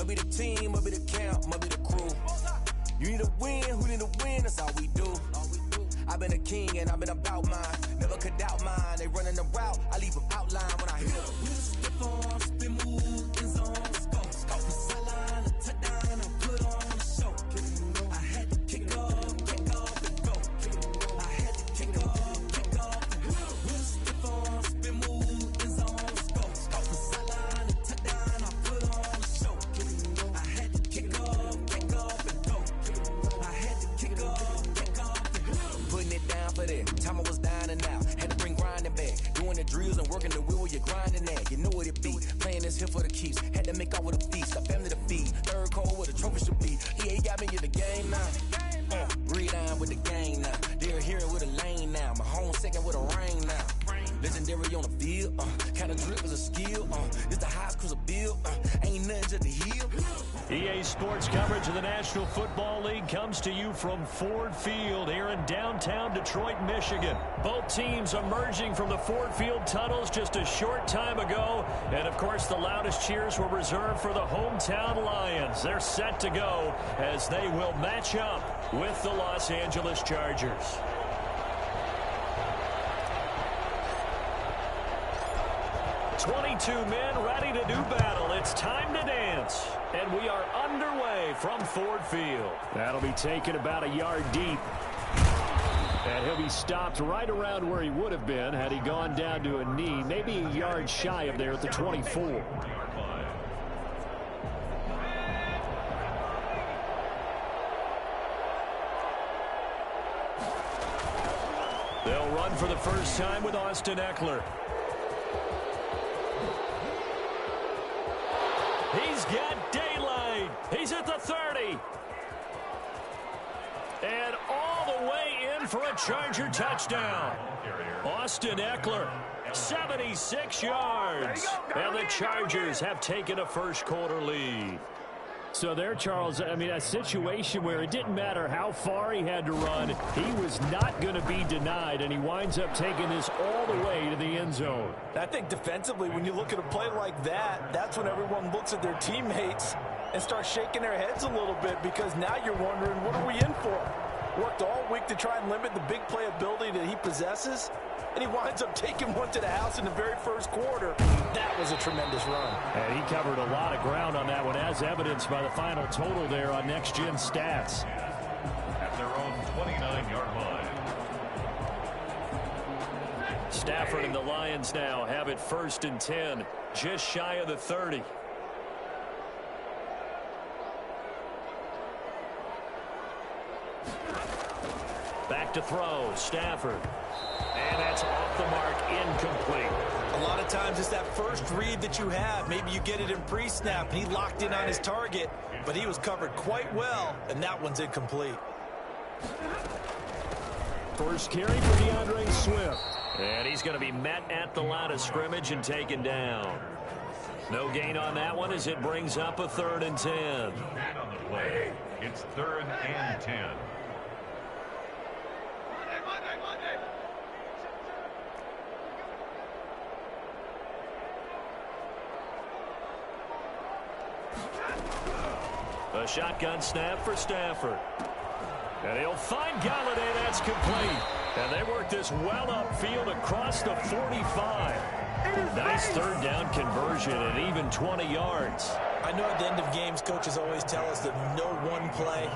be the team, must be the camp, must be the crew. You need a win, who need a win, that's all we do. I've been a king and I've been about mine. Never could doubt mine. They running the route, I leave them outline when I hit them. Stiff on, spin move, in zone, go. From sideline to touchdown, I put on the show. I had to kick off and go. I had to kick off and go. Stiff on, spin move, in zone, go. From sideline to touchdown, I put on the show. I had to kick off and go. I had to kick off and go. Putting it down for that. Time I was down and out. Had to bring grinding back. Doing the drills and working the wheel where you're grinding at. You know what it be. Playing this here for the keeps. Had to make out with a feast. A family to feed. Third cold where the trophy should be. EA got me in the game now. Read on with the game now. They're here with a lane now. My home second with a rain now. Legendary on the field. Kind of drip is a skill. It's the highest cruiser bill. Ain't nothing just to heal. EA Sports coverage of the National Football League comes to you from Ford Field here in downtown Detroit, Michigan. Both teams emerging from the Ford Field tunnels just a short time ago. And, of course, the loudest cheers were reserved for the hometown Lions. They're set to go as they will match up with the Los Angeles Chargers. "22 men ready to do battle. It's time to dance." And we are underway from Ford Field. That'll be taken about a yard deep. And he'll be stopped right around where he would have been had he gone down to a knee, maybe a yard shy of there at the 24. They'll run for the first time with Austin Eckler. He's got daylight. He's at the 30. And all the way in for a Charger touchdown. Austin Eckler, 76 yards. And the Chargers have taken a first quarter lead. So there, Charles, I mean, a situation where it didn't matter how far he had to run. He was not going to be denied, and he winds up taking this all the way to the end zone. I think defensively, when you look at a play like that, that's when everyone looks at their teammates and starts shaking their heads a little bit, because now you're wondering, what are we in for? Worked all week to try and limit the big play ability that he possesses, and he winds up taking one to the house in the very first quarter. That was a tremendous run. And he covered a lot of ground on that one, as evidenced by the final total there on Next Gen Stats. At their own 29-yard line. Stafford and the Lions now have it 1st and 10, just shy of the 30. Back to throw, Stafford. And that's off the mark, incomplete. A lot of times it's that first read that you have. Maybe you get it in pre-snap, and he locked in on his target, but he was covered quite well, and that one's incomplete. First carry for DeAndre Swift. And he's going to be met at the line of scrimmage and taken down. No gain on that one as it brings up a 3rd and 10. And on the play, it's 3rd and 10. A shotgun snap for Stafford. And he'll find Galladay. That's complete. And they work this well upfield across the 45. Nice 3rd down conversion at even 20 yards. I know at the end of games, coaches always tell us that no one play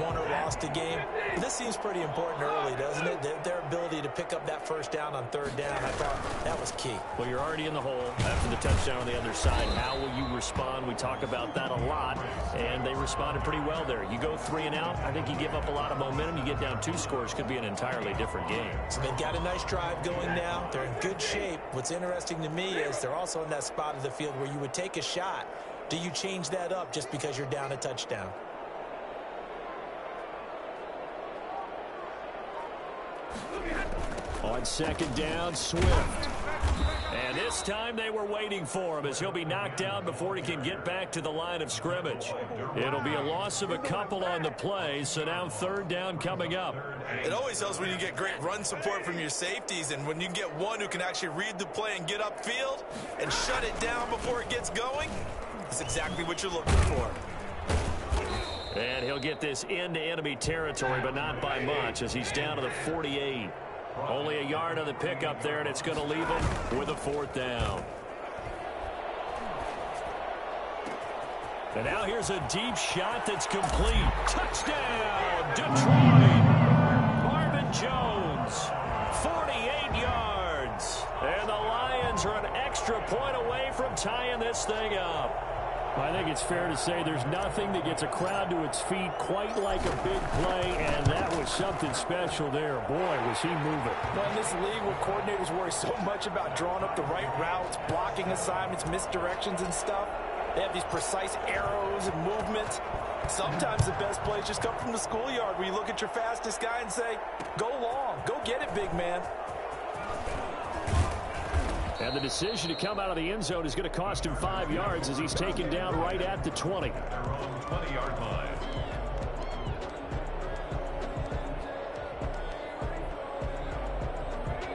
won or lost a game. But this seems pretty important early, doesn't it? Their ability to pick up that first down on 3rd down, I thought that was key. Well, you're already in the hole after the touchdown on the other side. How will you respond? We talk about that a lot, and they responded pretty well there. You go 3 and out, I think you give up a lot of momentum. You get down 2 scores, could be an entirely different game. So they've got a nice drive going now. They're in good shape. What's interesting to me is they're also in that spot of the field where you would take a shot. Do you change that up just because you're down a touchdown? On 2nd down, Swift. And this time they were waiting for him as he'll be knocked down before he can get back to the line of scrimmage. It'll be a loss of a couple on the play, so now 3rd down coming up. It always helps when you get great run support from your safeties, and when you get one who can actually read the play and get upfield and shut it down before it gets going. That's exactly what you're looking for. And he'll get this into enemy territory, but not by much as he's down to the 48. Only a yard on the pickup there, and it's going to leave him with a 4th down. And now here's a deep shot that's complete. Touchdown, Detroit! Marvin Jones, 48 yards. And the Lions are an extra point away from tying this thing up. I think it's fair to say there's nothing that gets a crowd to its feet quite like a big play, and that was something special there. Boy, was he moving. Well, in this league where coordinators worry so much about drawing up the right routes, blocking assignments, misdirections and stuff, they have these precise arrows and movements. Sometimes the best plays just come from the schoolyard where you look at your fastest guy and say, go long, go get it, big man. And the decision to come out of the end zone is going to cost him 5 yards as he's taken down right at the 20. Their own 20-yard line.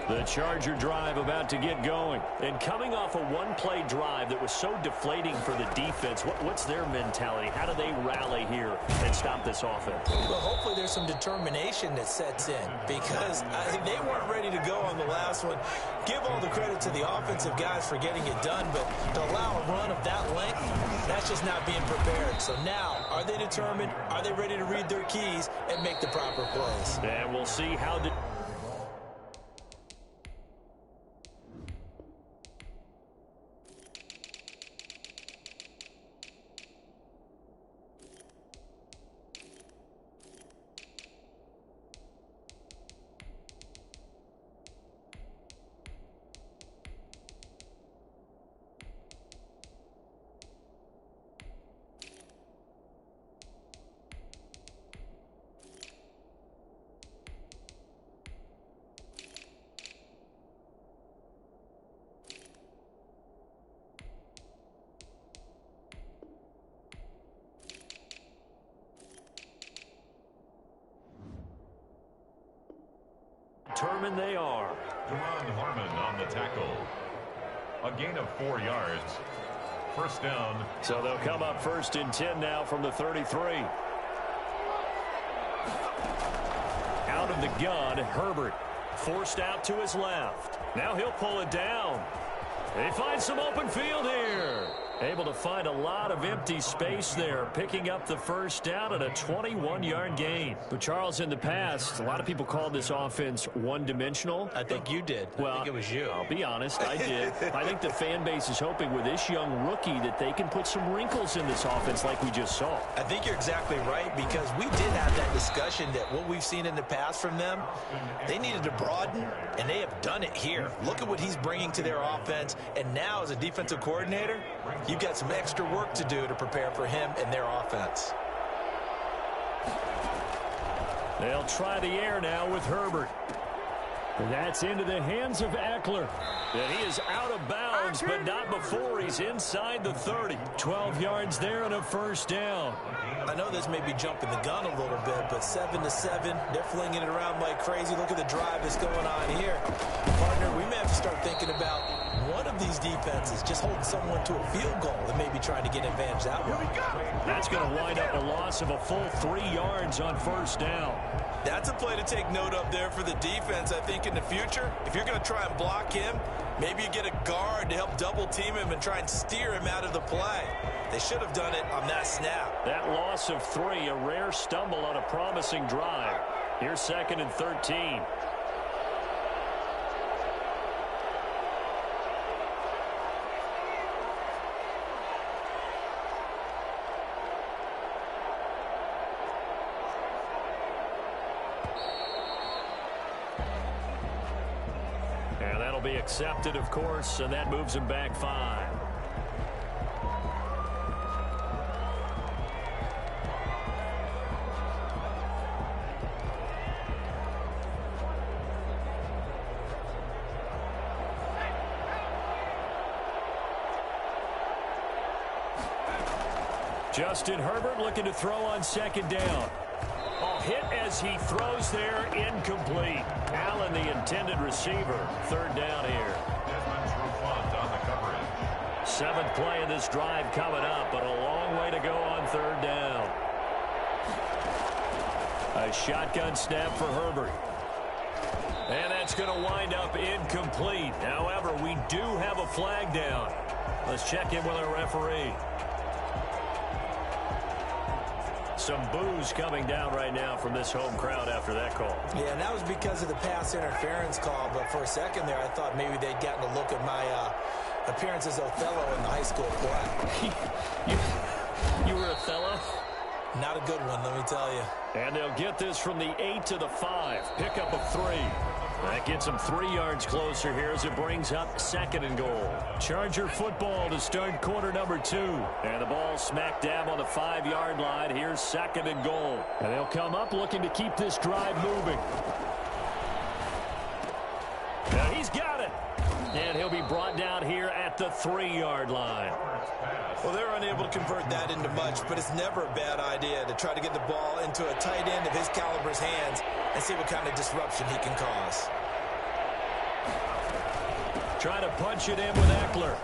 The Charger drive about to get going. And coming off a one-play drive that was so deflating for the defense, what's their mentality? How do they rally here and stop this offense? Well, hopefully there's some determination that sets in because they weren't ready to go on the last one. Give all the credit to the offensive guys for getting it done, but to allow a run of that length, that's just not being prepared. So now, are they determined? Are they ready to read their keys and make the proper plays? And we'll see how the... Determined they are. Deron Harmon on the tackle. A gain of 4 yards. First down. So they'll come up 1st and 10 now from the 33. Out of the gun, Herbert forced out to his left. Now he'll pull it down. They find some open field here. Able to find a lot of empty space there, picking up the first down at a 21-yard gain. But, Charles, in the past, a lot of people called this offense one-dimensional. I think you did. Well, I think it was you. I'll be honest, I did. I think the fan base is hoping with this young rookie that they can put some wrinkles in this offense like we just saw. I think you're exactly right because we did have that discussion that what we've seen in the past from them, they needed to broaden, and they have done it here. Look at what he's bringing to their offense, and now as a defensive coordinator, you've got some extra work to do to prepare for him and their offense. They'll try the air now with Herbert. And that's into the hands of Eckler. And he is out of bounds, but not before he's inside the 30. 12 yards there and a first down. I know this may be jumping the gun a little bit, but 7-7, they're flinging it around like crazy. Look at the drive that's going on here. Partner, we may have to start thinking about one of these defenses just holding someone to a field goal and maybe trying to get advantage that way. That's going to wind up a loss of a full 3 yards on first down. That's a play to take note of there for the defense. I think in the future, if you're going to try and block him, maybe you get a guard to help double team him and try and steer him out of the play. They should have done it on that snap. That loss of 3, a rare stumble on a promising drive. Here's 2nd and 13. And that'll be accepted, of course, and that moves him back 5. Justin Herbert looking to throw on 2nd down. Hit as he throws there, incomplete. Allen, the intended receiver, 3rd down here. Desmond Trufant on the coverage. Seventh play of this drive coming up, but a long way to go on third down. A shotgun snap for Herbert. And that's going to wind up incomplete. However, we do have a flag down. Let's check in with our referee. Some boos coming down right now from this home crowd after that call. Yeah, and that was because of the pass interference call. But for a second there, I thought maybe they'd gotten a look at my appearance as Othello in the high school play. You were Othello? Not a good one, let me tell you. And they'll get this from the 8 to the 5. Pickup of 3. That gets them 3 yards closer here as it brings up second and goal. Charger football to start quarter number 2. And the ball smack dab on the 5-yard line. Here's second and goal. And they'll come up looking to keep this drive moving. Now he's got it. And he'll be brought down here at the 3-yard line. Well, they're unable to convert that into much, but it's never a bad idea to try to get the ball into a tight end of his caliber's hands and see what kind of disruption he can cause. Try to punch it in with Eckler.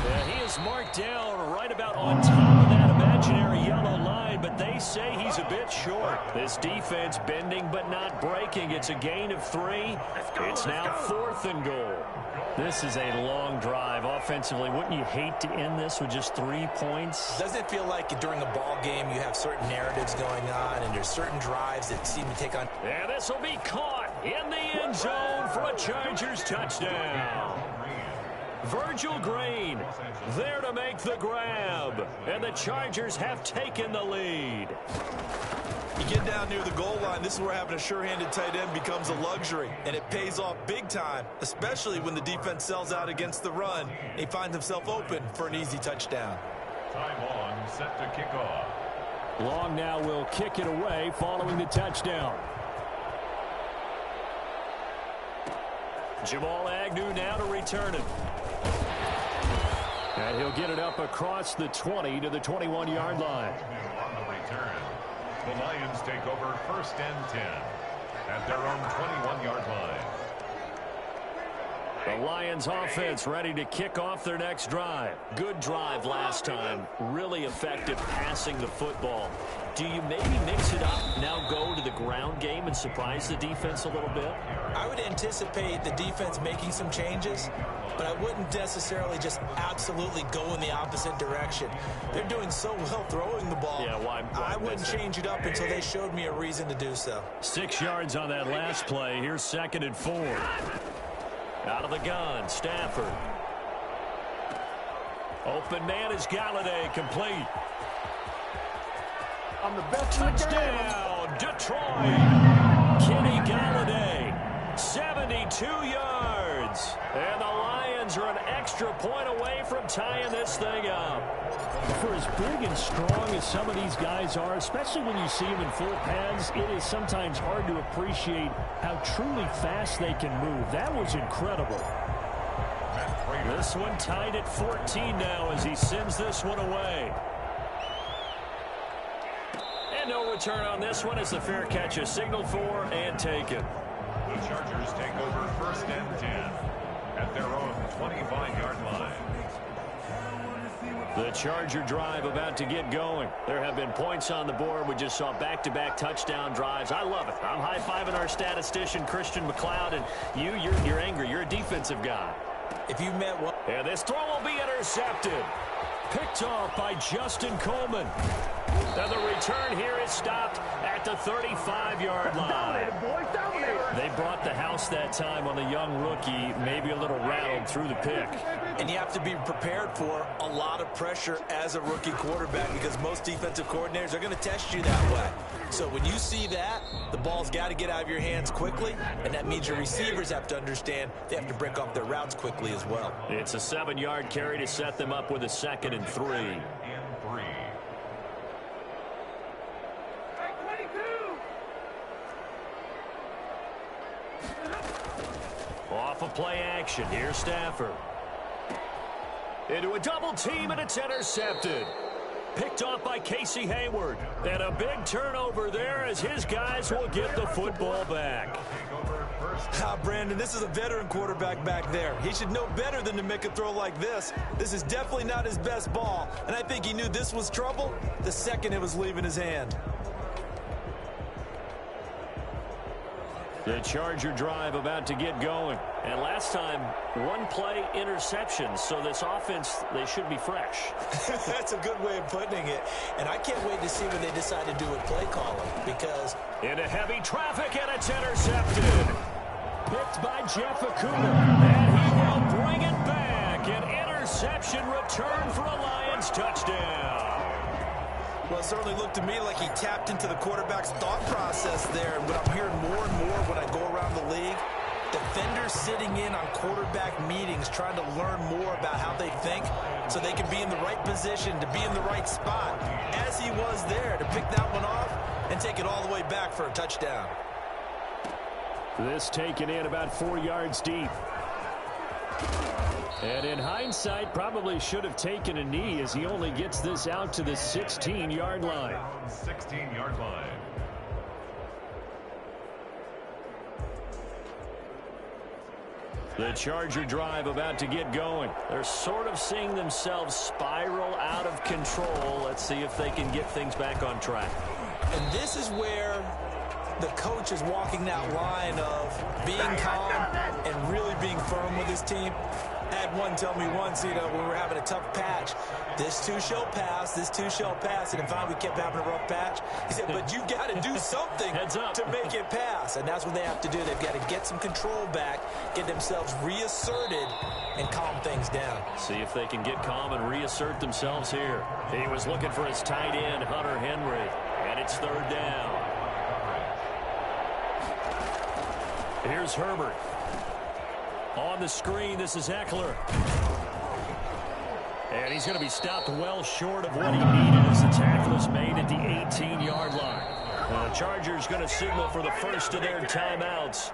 Yeah, he is marked down right about on top of that imaginary yellow line, but they say he's a bit short. This defense bending but not breaking. It's a gain of 3. It's now 4th and goal. This is a long drive offensively. Wouldn't you hate to end this with just 3 points? Doesn't it feel like during a ball game you have certain narratives going on and there's certain drives that seem to take on... And this will be caught in the end zone for a Chargers touchdown. Virgil Green there to make the grab. And the Chargers have taken the lead. You get down near the goal line, this is where having a sure-handed tight end becomes a luxury, and it pays off big time, especially when the defense sells out against the run. He finds himself open for an easy touchdown. Time Long set to kick off. Long now will kick it away following the touchdown. Jamal Agnew now to return it. And he'll get it up across the 20 to the 21-yard line. On the return, the Lions take over 1st and 10 at their own 21-yard line. The Lions offense ready to kick off their next drive. Good drive last time. Really effective passing the football. Do you maybe mix it up, now go to the ground game and surprise the defense a little bit? I would anticipate the defense making some changes, but I wouldn't necessarily just absolutely go in the opposite direction. They're doing so well throwing the ball. Yeah, why I wouldn't change it up until they showed me a reason to do so. 6 yards on that last play. Here's 2nd and 4. Out of the gun, Stafford. Open man is Galladay, complete. I'm the best Touchdown, Detroit. Kenny Galladay, 72 yards. And the Lions are an extra point away from tying this thing up. For as big and strong as some of these guys are, especially when you see them in full pads, it is sometimes hard to appreciate how truly fast they can move. That was incredible. This one tied at 14 now as he sends this one away. And no return on this one as the fair catch is signaled for and taken. The Chargers take over 1st and 10 at their own 25-yard line. The Charger drive about to get going. There have been points on the board. We just saw back-to-back touchdown drives. I love it. I'm high-fiving our statistician, Christian McLeod, and you're angry. You're a defensive guy. If you met one... And this throw will be intercepted. Picked off by Justin Coleman. And the return here is stopped at the 35-yard line. They brought the house that time on the young rookie, maybe a little rattled through the pick. And you have to be prepared for a lot of pressure as a rookie quarterback because most defensive coordinators are going to test you that way. So when you see that, the ball's got to get out of your hands quickly, and that means your receivers have to understand they have to break off their routes quickly as well. It's a 7-yard carry to set them up with a 2nd and 3. Off of play action. Here's Stafford. Into a double team, and it's intercepted. Picked off by Casey Hayward. And a big turnover there as his guys will get the football back. Brandon, this is a veteran quarterback back there. He should know better than to make a throw like this. This is definitely not his best ball, and I think he knew this was trouble the second it was leaving his hand. The Charger drive about to get going. And last time, one play interception. So this offense, they should be fresh. That's a good way of putting it. And I can't wait to see what they decide to do with play calling. Because into heavy traffic, and it's intercepted. Picked by Jeff Okuda. And he will bring it back. An interception return for a Lions touchdown. Well, it certainly looked to me like he tapped into the quarterback's thought process there. And what I'm hearing more and more when I go around the league, defenders sitting in on quarterback meetings trying to learn more about how they think so they can be in the right position to be in the right spot, as he was there to pick that one off and take it all the way back for a touchdown. This taken in about 4 yards deep. And in hindsight, probably should have taken a knee as he only gets this out to the 16-yard line. 16-yard line. The Charger drive about to get going. They're sort of seeing themselves spiral out of control. Let's see if they can get things back on track. And this is where the coach is walking that line of being calm and really being firm with his team. I had one tell me once, when we were having a tough patch, this too shall pass, this too shall pass. And finally we kept having a rough patch. He said, but you got to do something to make it pass. And that's what they have to do. They've got to get some control back, get themselves reasserted, and calm things down. See if they can get calm and reassert themselves here. He was looking for his tight end, Hunter Henry. And it's third down. Here's Herbert. On the screen, this is Eckler. And he's going to be stopped well short of what he needed as the tackle is made at the 18-yard line. The Chargers going to signal for the first of their timeouts.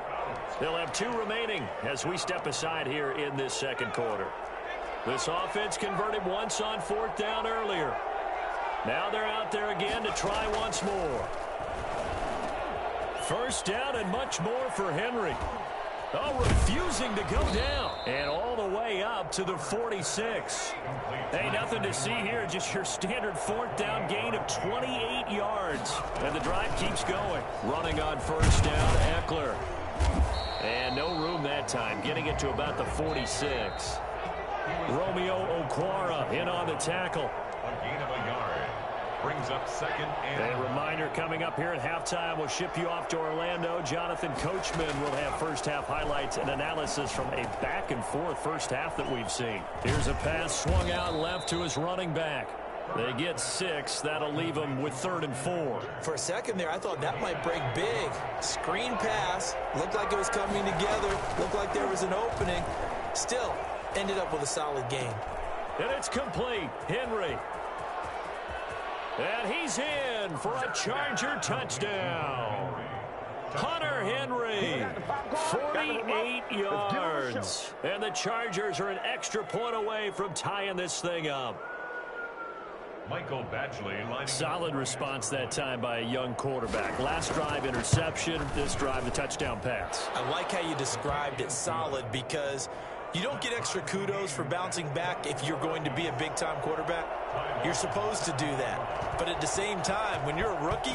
They'll have 2 remaining as we step aside here in this second quarter. This offense converted once on 4th down earlier. Now they're out there again to try once more. First down and much more for Henry. Oh, refusing to go down. And all the way up to the 46. Hey, nothing to see here. Just your standard 4th down gain of 28 yards. And the drive keeps going. Running on first down, Eckler. And no room that time. Getting it to about the 46. Romeo Okwara in on the tackle. A gain of a yard. Brings up second and... A reminder coming up here at halftime. We'll ship you off to Orlando. Jonathan Coachman will have first half highlights and analysis from a back-and-forth first half that we've seen. Here's a pass swung out left to his running back. They get 6. That'll leave them with 3rd and 4. For a second there, I thought that might break big. Screen pass. Looked like it was coming together. Looked like there was an opening. Still, ended up with a solid game. And it's complete. Henry. And he's in for a Charger touchdown. Hunter Henry, 48 yards. And the Chargers are an extra point away from tying this thing up. Michael Badgley lining Solid response that time by a young quarterback. Last drive, interception. This drive, the touchdown pass. I like how you described it, solid, because you don't get extra kudos for bouncing back if you're going to be a big-time quarterback. You're supposed to do that. But at the same time, when you're a rookie,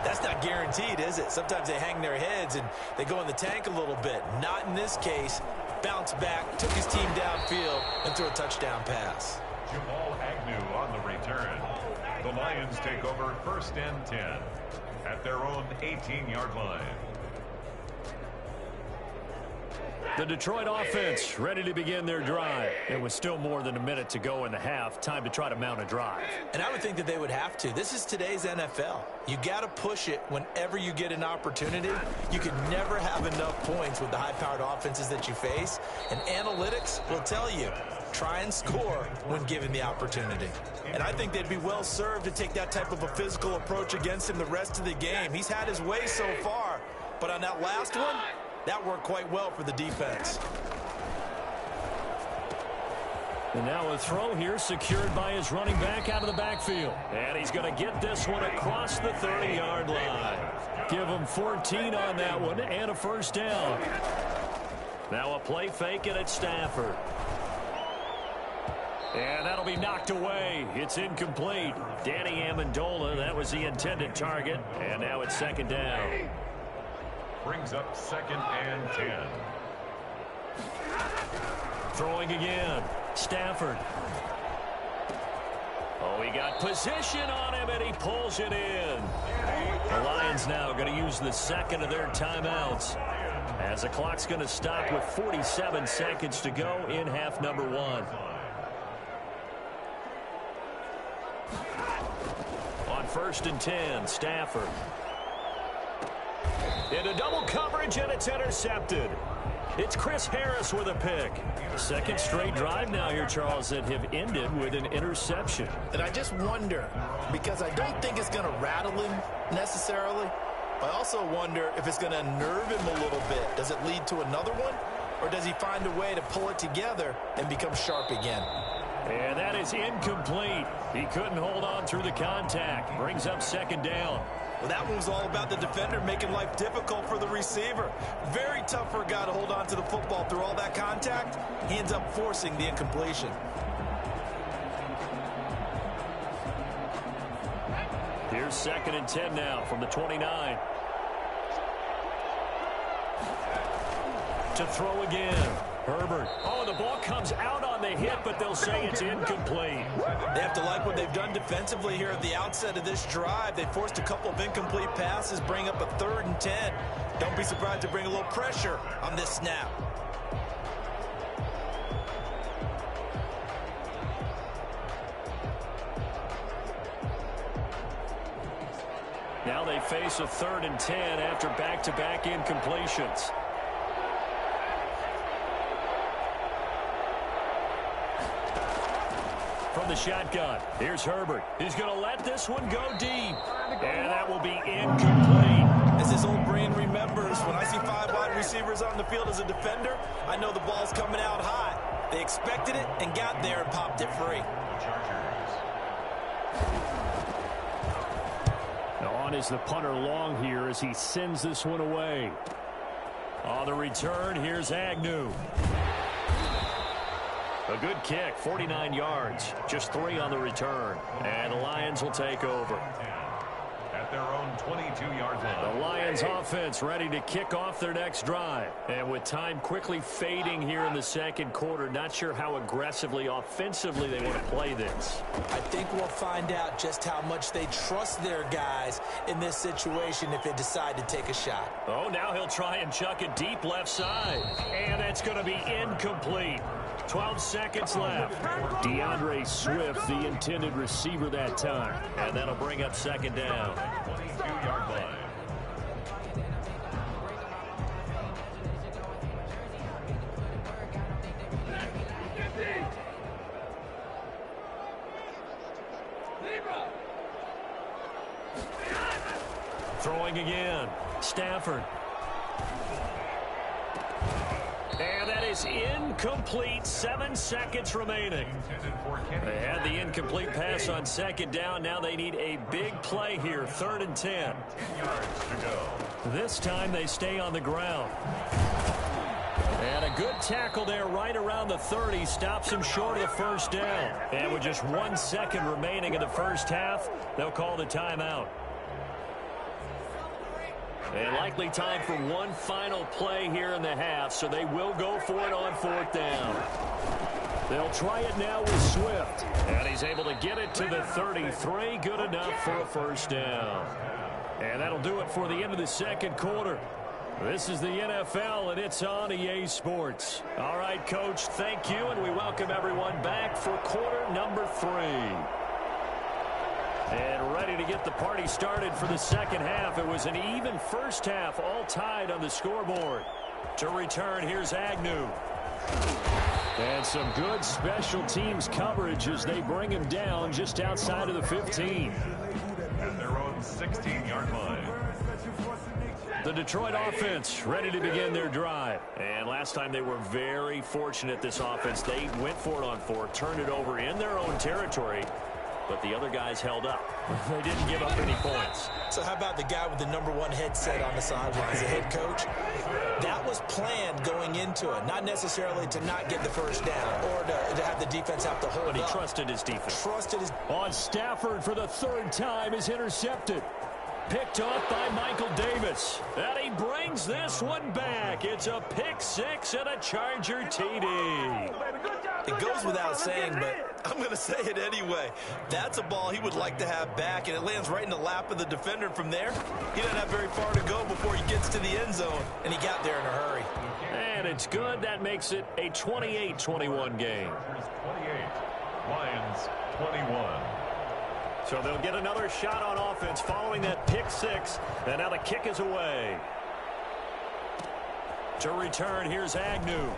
that's not guaranteed, is it? Sometimes they hang their heads and they go in the tank a little bit. Not in this case. Bounced back, took his team downfield, and threw a touchdown pass. Jamal Agnew on the return. The Lions take over 1st and 10 at their own 18-yard line. The Detroit offense ready to begin their drive. It was still more than a minute to go in the half. Time to try to mount a drive. And I would think that they would have to. This is today's NFL. You got to push it whenever you get an opportunity. You can never have enough points with the high-powered offenses that you face. And analytics will tell you, try and score when given the opportunity. And I think they'd be well served to take that type of a physical approach against him the rest of the game. He's had his way so far. But on that last one, that worked quite well for the defense. And now a throw here secured by his running back out of the backfield. And he's going to get this one across the 30-yard line. Give him 14 on that one and a first down. Now a play fake, and it's Stafford. And that'll be knocked away. It's incomplete. Danny Amendola, that was the intended target. And now it's second down. Brings up 2nd and 10. Throwing again. Stafford. Oh, he got position on him, and he pulls it in. The Lions now going to use the second of their timeouts, as the clock's going to stop with 47 seconds to go in half number 1. On 1st and 10, Stafford. Into double coverage, and it's intercepted. It's Chris Harris with a pick. Second straight drive now here, Charles, that have ended with an interception. And I just wonder, because I don't think it's going to rattle him necessarily. I also wonder if it's going to unnerve him a little bit. Does it lead to another one? Or does he find a way to pull it together and become sharp again? And that is incomplete. He couldn't hold on through the contact. Brings up second down. Well, that one was all about the defender making life difficult for the receiver. Very tough for a guy to hold on to the football through all that contact. He ends up forcing the incompletion. Here's 2nd and 10 now from the 29. To throw again. Herbert. Oh, the ball comes out on the hit, but they'll say it's incomplete. They have to like what they've done defensively here at the outset of this drive. They forced a couple of incomplete passes, bring up a 3rd and 10. Don't be surprised to bring a little pressure on this snap. Now they face a 3rd and 10 after back-to-back incompletions. From the shotgun, here's Herbert. He's going to let this one go deep. And that will be incomplete. As his old brain remembers, when I see 5 wide receivers on the field as a defender, I know the ball's coming out hot. They expected it and got there and popped it free. Now on is the punter long here as he sends this one away. On the return, here's Agnew. A good kick, 49 yards, just 3 on the return. And the Lions will take over. At their own 22-yard line. The Lions offense ready to kick off their next drive. And with time quickly fading here in the second quarter, not sure how aggressively, offensively they want to play this. I think we'll find out just how much they trust their guys in this situation if they decide to take a shot. Oh, now he'll try and chuck it deep left side. And that's going to be incomplete. 12 seconds left. DeAndre Swift, the intended receiver that time. And that'll bring up second down. 22-yard line. Throwing again. Stafford. And that is incomplete. 7 seconds remaining. They had the incomplete pass on second down. Now they need a big play here. 3rd and 10. 10 yards to go. This time they stay on the ground. And a good tackle there right around the 30. Stops him short of the first down. And with just 1 second remaining in the first half, they'll call the timeout. And likely time for one final play here in the half, so they will go for it on 4th down. They'll try it now with Swift. And he's able to get it to the 33. Good enough for a first down. And that'll do it for the end of the second quarter. This is the NFL, and it's on EA Sports. All right, Coach, thank you, and we welcome everyone back for quarter number 3. And ready to get the party started for the second half. It was an even first half, all tied on the scoreboard. To return, here's Agnew. And some good special teams coverage as they bring him down just outside of the 15. At their own 16-yard line. The Detroit offense ready to begin their drive. And last time they were very fortunate, this offense. They went for it on 4, turned it over in their own territory, but the other guys held up. They didn't give up any points. So how about the guy with the #1 headset on the sidelines, the head coach? That was planned going into it, not necessarily to not get the first down or to have the defense have to hold up. But he trusted his defense. On Stafford for the 3rd time is intercepted. Picked off by Michael Davis. And he brings this one back. It's a pick 6 and a Charger TD. It goes without saying, but I'm going to say it anyway. That's a ball he would like to have back, and it lands right in the lap of the defender. From there, he doesn't have very far to go before he gets to the end zone, and he got there in a hurry. And it's good. That makes it a 28-21 game. 28, Lions 21. So they'll get another shot on offense following that pick 6. And now the kick is away. To return, here's Agnew.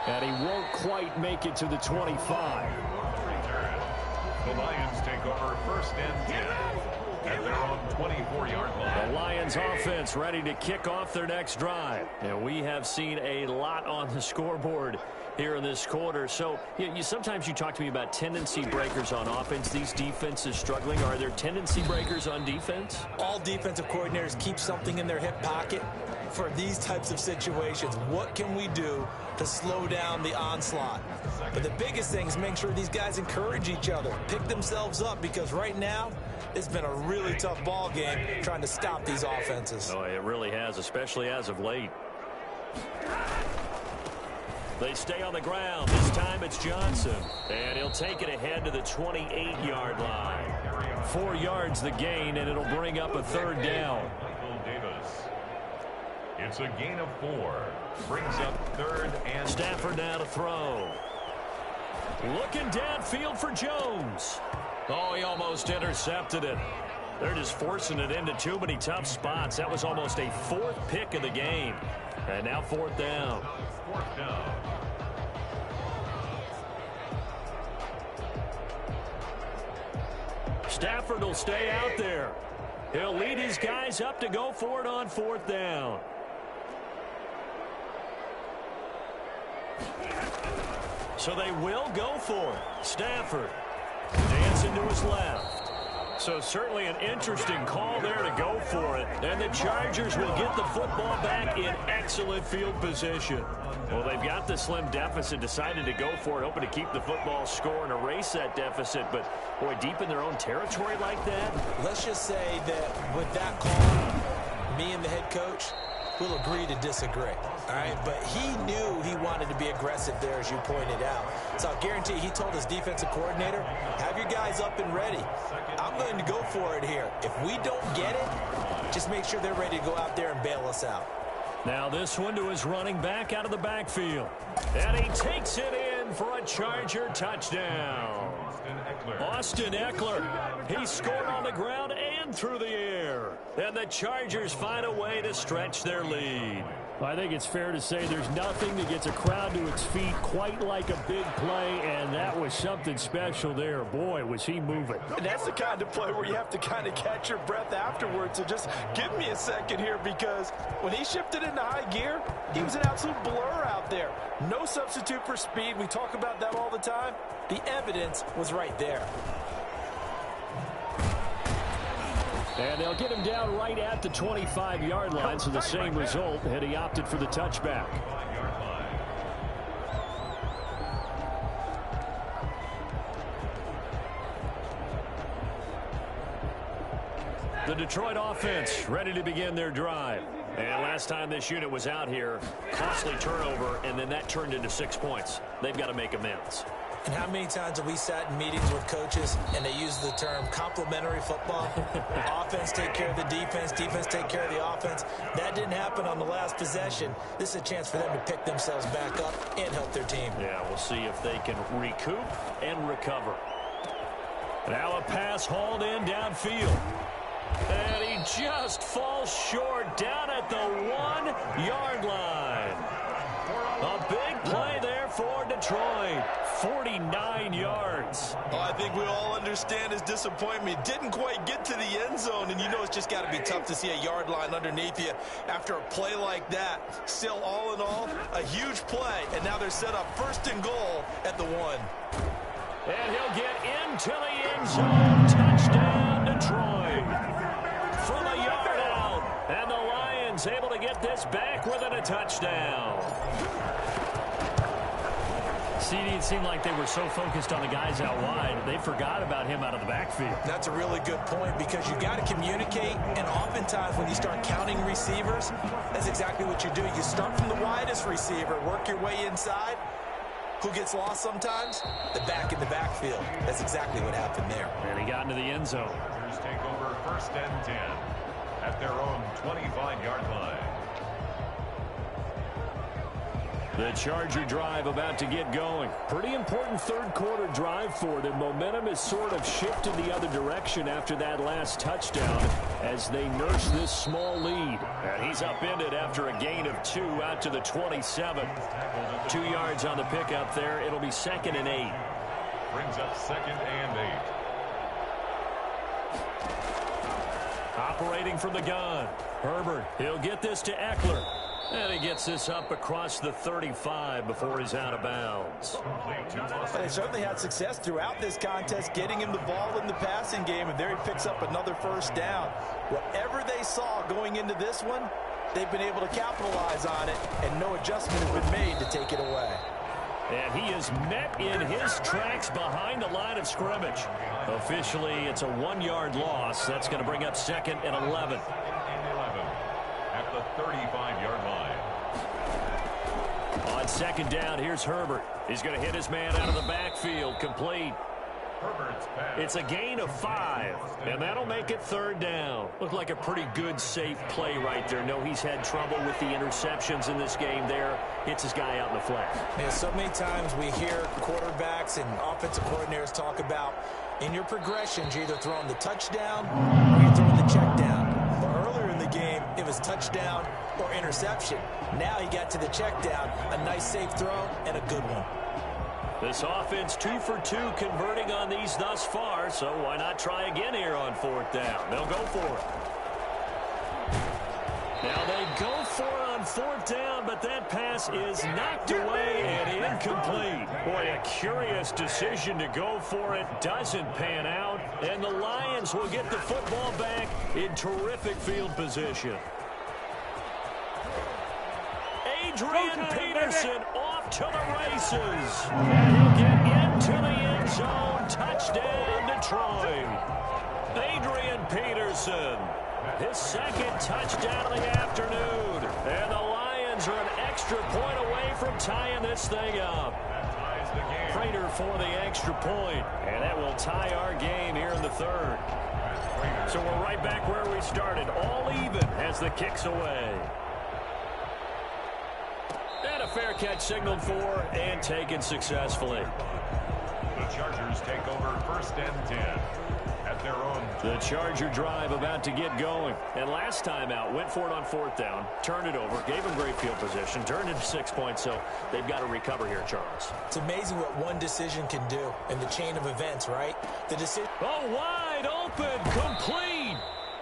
And he won't quite make it to the 25. The Lions take over 1st and 10 at their own 24-yard line. The Lions offense ready to kick off their next drive. And we have seen a lot on the scoreboard here in this quarter. So sometimes you talk to me about tendency breakers on offense. These defenses struggling. Are there tendency breakers on defense? All defensive coordinators keep something in their hip pocket for these types of situations. What can we do to slow down the onslaught? But the biggest thing is make sure these guys encourage each other, pick themselves up, because right now it's been a really tough ball game trying to stop these offenses. Oh, it really has, especially as of late. They stay on the ground. This time it's Johnson. And he'll take it ahead to the 28-yard line. 4 yards the gain, and it'll bring up a 3rd down. Michael Davis. It's a gain of 4. Brings up 3rd and Stafford now to throw. Looking downfield for Jones. Oh, he almost intercepted it. They're just forcing it into too many tough spots. That was almost a 4th pick of the game. And now 4th down. 4th down. Stafford will stay out there. He'll lead his guys up to go for it on 4th down. So they will go for it. Stafford dancing to his left. So certainly an interesting call there to go for it. And the Chargers will get the football back in excellent field position. Well, they've got the slim deficit, decided to go for it, hoping to keep the football score and erase that deficit. But, boy, deep in their own territory like that. Let's just say that with that call, me and the head coach will agree to disagree. All right, but he knew he wanted to be aggressive there, as you pointed out. So I'll guarantee he told his defensive coordinator, have your guys up and ready. I'm going to go for it here. If we don't get it, just make sure they're ready to go out there and bail us out. Now this one to his running back out of the backfield. And he takes it in for a Charger touchdown. Austin Eckler. He scored on the ground and through the air. And the Chargers find a way to stretch their lead. I think it's fair to say there's nothing that gets a crowd to its feet quite like a big play, and that was something special there. Boy, was he moving. And that's the kind of play where you have to kind of catch your breath afterwards. So just give me a second here, because when he shifted into high gear, he was an absolute blur out there. No substitute for speed. We talk about that all the time. The evidence was right there. And they'll get him down right at the 25-yard line, so the same result, and he opted for the touchback. The Detroit offense ready to begin their drive. And last time this unit was out here, costly turnover, and then that turned into 6 points. They've got to make amends. And how many times have we sat in meetings with coaches and they use the term complementary football? Offense take care of the defense, defense take care of the offense. That didn't happen on the last possession. This is a chance for them to pick themselves back up and help their team. Yeah, we'll see if they can recoup and recover. Now a pass hauled in downfield. And he just falls short down at the 1-yard line. A big play there for Detroit. 49 yards. Oh, I think we all understand his disappointment. Didn't quite get to the end zone, and you know it's just got to be tough to see a yard line underneath you after a play like that. Still, all in all, a huge play, and now they're set up 1st and goal at the 1. And he'll get into the end zone. Touchdown, Detroit. From a yard out, and the Lions able to get this back within a touchdown. CD, it seemed like they were so focused on the guys out wide, they forgot about him out of the backfield. That's a really good point because you got to communicate, and oftentimes when you start counting receivers, that's exactly what you do. You start from the widest receiver, work your way inside. Who gets lost sometimes? The back in the backfield. That's exactly what happened there. And he got into the end zone. Chargers take over 1st and 10 at their own 25-yard line. The Charger drive about to get going. Pretty important 3rd quarter drive for them. Momentum has sort of shifted the other direction after that last touchdown as they nurse this small lead. And he's upended after a gain of 2 out to the 27. 2 yards on the pickup there. It'll be 2nd and 8. Brings up 2nd and 8. Operating from the gun. Herbert, he'll get this to Eckler. And he gets this up across the 35 before he's out of bounds. They certainly had success throughout this contest, getting him the ball in the passing game, and there he picks up another 1st down. Whatever they saw going into this one, they've been able to capitalize on it, and no adjustment has been made to take it away. And he is met in his tracks behind the line of scrimmage. Officially, it's a 1-yard loss. That's going to bring up 2nd and 11. At the 35-yard line. On 2nd down, here's Herbert. He's going to hit his man out of the backfield. Complete. Herbert's pass. It's a gain of 5, and that'll make it 3rd down. Looked like a pretty good, safe play right there. No, he's had trouble with the interceptions in this game there. Hits his guy out in the flat. Yeah, so many times we hear quarterbacks and offensive coordinators talk about in your progressions, you're either throwing the touchdown or you're throwing the check down. But earlier in the game, it was touchdown or interception. Now he got to the check down, a nice safe throw, and a good one. This offense 2 for 2 converting on these thus far, so why not try again here on 4th down? They'll go for it. Now they go for it on 4th down, but that pass is knocked away and incomplete. Boy, a curious decision to go for it. Doesn't pan out, and the Lions will get the football back in terrific field position. Adrian Peterson off to the races. And he'll get into the end zone. Touchdown, Detroit. Adrian Peterson. His 2nd touchdown of the afternoon. And the Lions are an extra point away from tying this thing up. Prater for the extra point. And that will tie our game here in the 3rd. So we're right back where we started. All even as the kick's away. And a fair catch signaled for and taken successfully. The Chargers take over 1st and 10 at their own. The Charger drive about to get going. And last time out, went for it on 4th down, turned it over, gave them great field position, turned it 6 points, so they've got to recover here, Charles. It's amazing what one decision can do in the chain of events, right? The decision. Oh, wide open, complete.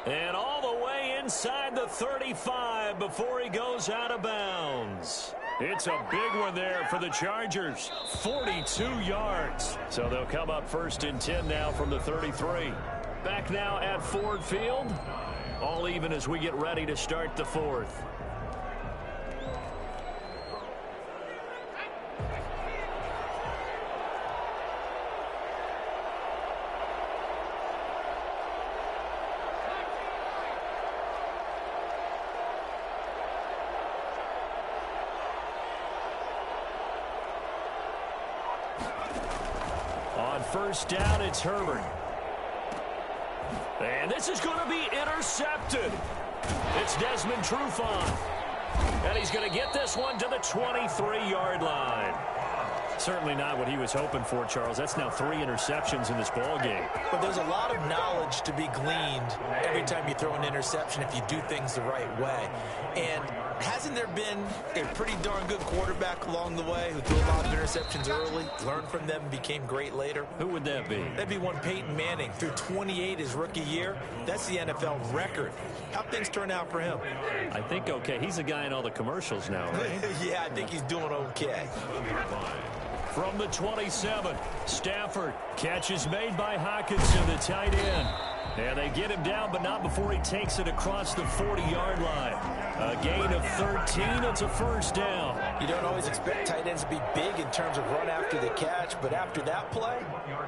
And all the way inside the 35 before he goes out of bounds. It's a big one there for the Chargers. 42 yards. So they'll come up 1st and 10 now from the 33. Back now at Ford Field. All even as we get ready to start the 4th. On 1st down, it's Herbert. And this is going to be intercepted. It's Desmond Trufant. And he's going to get this one to the 23-yard line. Certainly not what he was hoping for, Charles. That's now 3 interceptions in this ball game. But there's a lot of knowledge to be gleaned every time you throw an interception if you do things the right way. And hasn't there been a pretty darn good quarterback along the way who threw a lot of interceptions early, learned from them, and became great later? Who would that be? That'd be one Peyton Manning. Threw 28 his rookie year. That's the NFL record. How'd things turn out for him? I think okay. He's a guy in all the commercials now, right? Yeah, I think he's doing okay. From the 27, Stafford. Catch is made by Hockenson, the tight end. And they get him down, but not before he takes it across the 40-yard line. A gain of 13. It's a first down. You don't always expect tight ends to be big in terms of run after the catch, but after that play,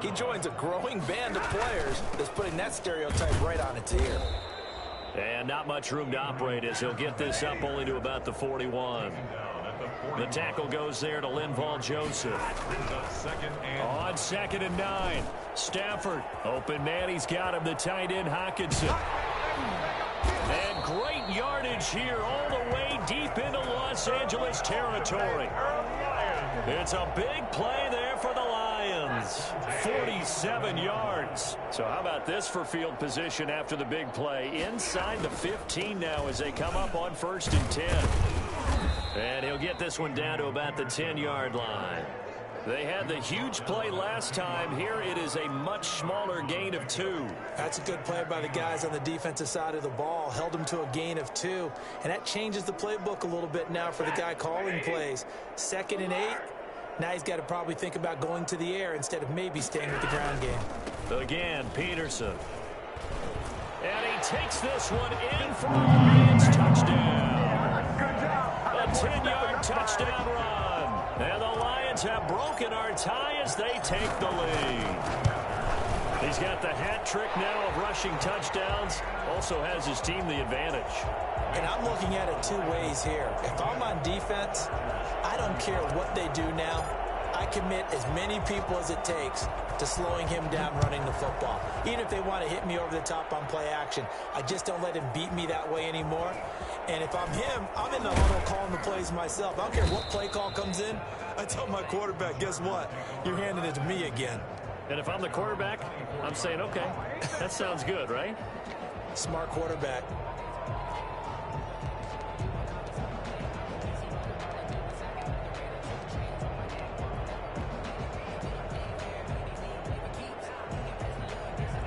he joins a growing band of players that's putting that stereotype right on its ear. And not much room to operate as he'll get this up only to about the 41. The tackle goes there to Linval Joseph. On 2nd and 9. Stafford. Open man. He's got him. The tight end Hockenson. And great yardage here all the way deep into Los Angeles territory. It's a big play there for the Lions. 47 yards. So how about this for field position after the big play? Inside the 15 now as they come up on 1st and 10. And he'll get this one down to about the 10-yard line. They had the huge play last time. Here it is a much smaller gain of 2. That's a good play by the guys on the defensive side of the ball. Held them to a gain of 2. And that changes the playbook a little bit now for the guy calling plays. 2nd and 8. Now he's got to probably think about going to the air instead of maybe staying with the ground game. Again, Peterson. And he takes this one in for a Lions touchdown. A 10-yard touchdown run. And the Lions have broken our tie as they take the lead. He's got the hat trick now of rushing touchdowns. Also has his team the advantage. And I'm looking at it 2 ways here. If I'm on defense, I don't care what they do now. I commit as many people as it takes to slowing him down running the football. Even if they want to hit me over the top on play action, I just don't let him beat me that way anymore. And if I'm him, I'm in the huddle calling the plays myself. I don't care what play call comes in. I tell my quarterback, guess what? You're handing it to me again. And if I'm the quarterback, I'm saying, okay, that sounds good, right? Smart quarterback.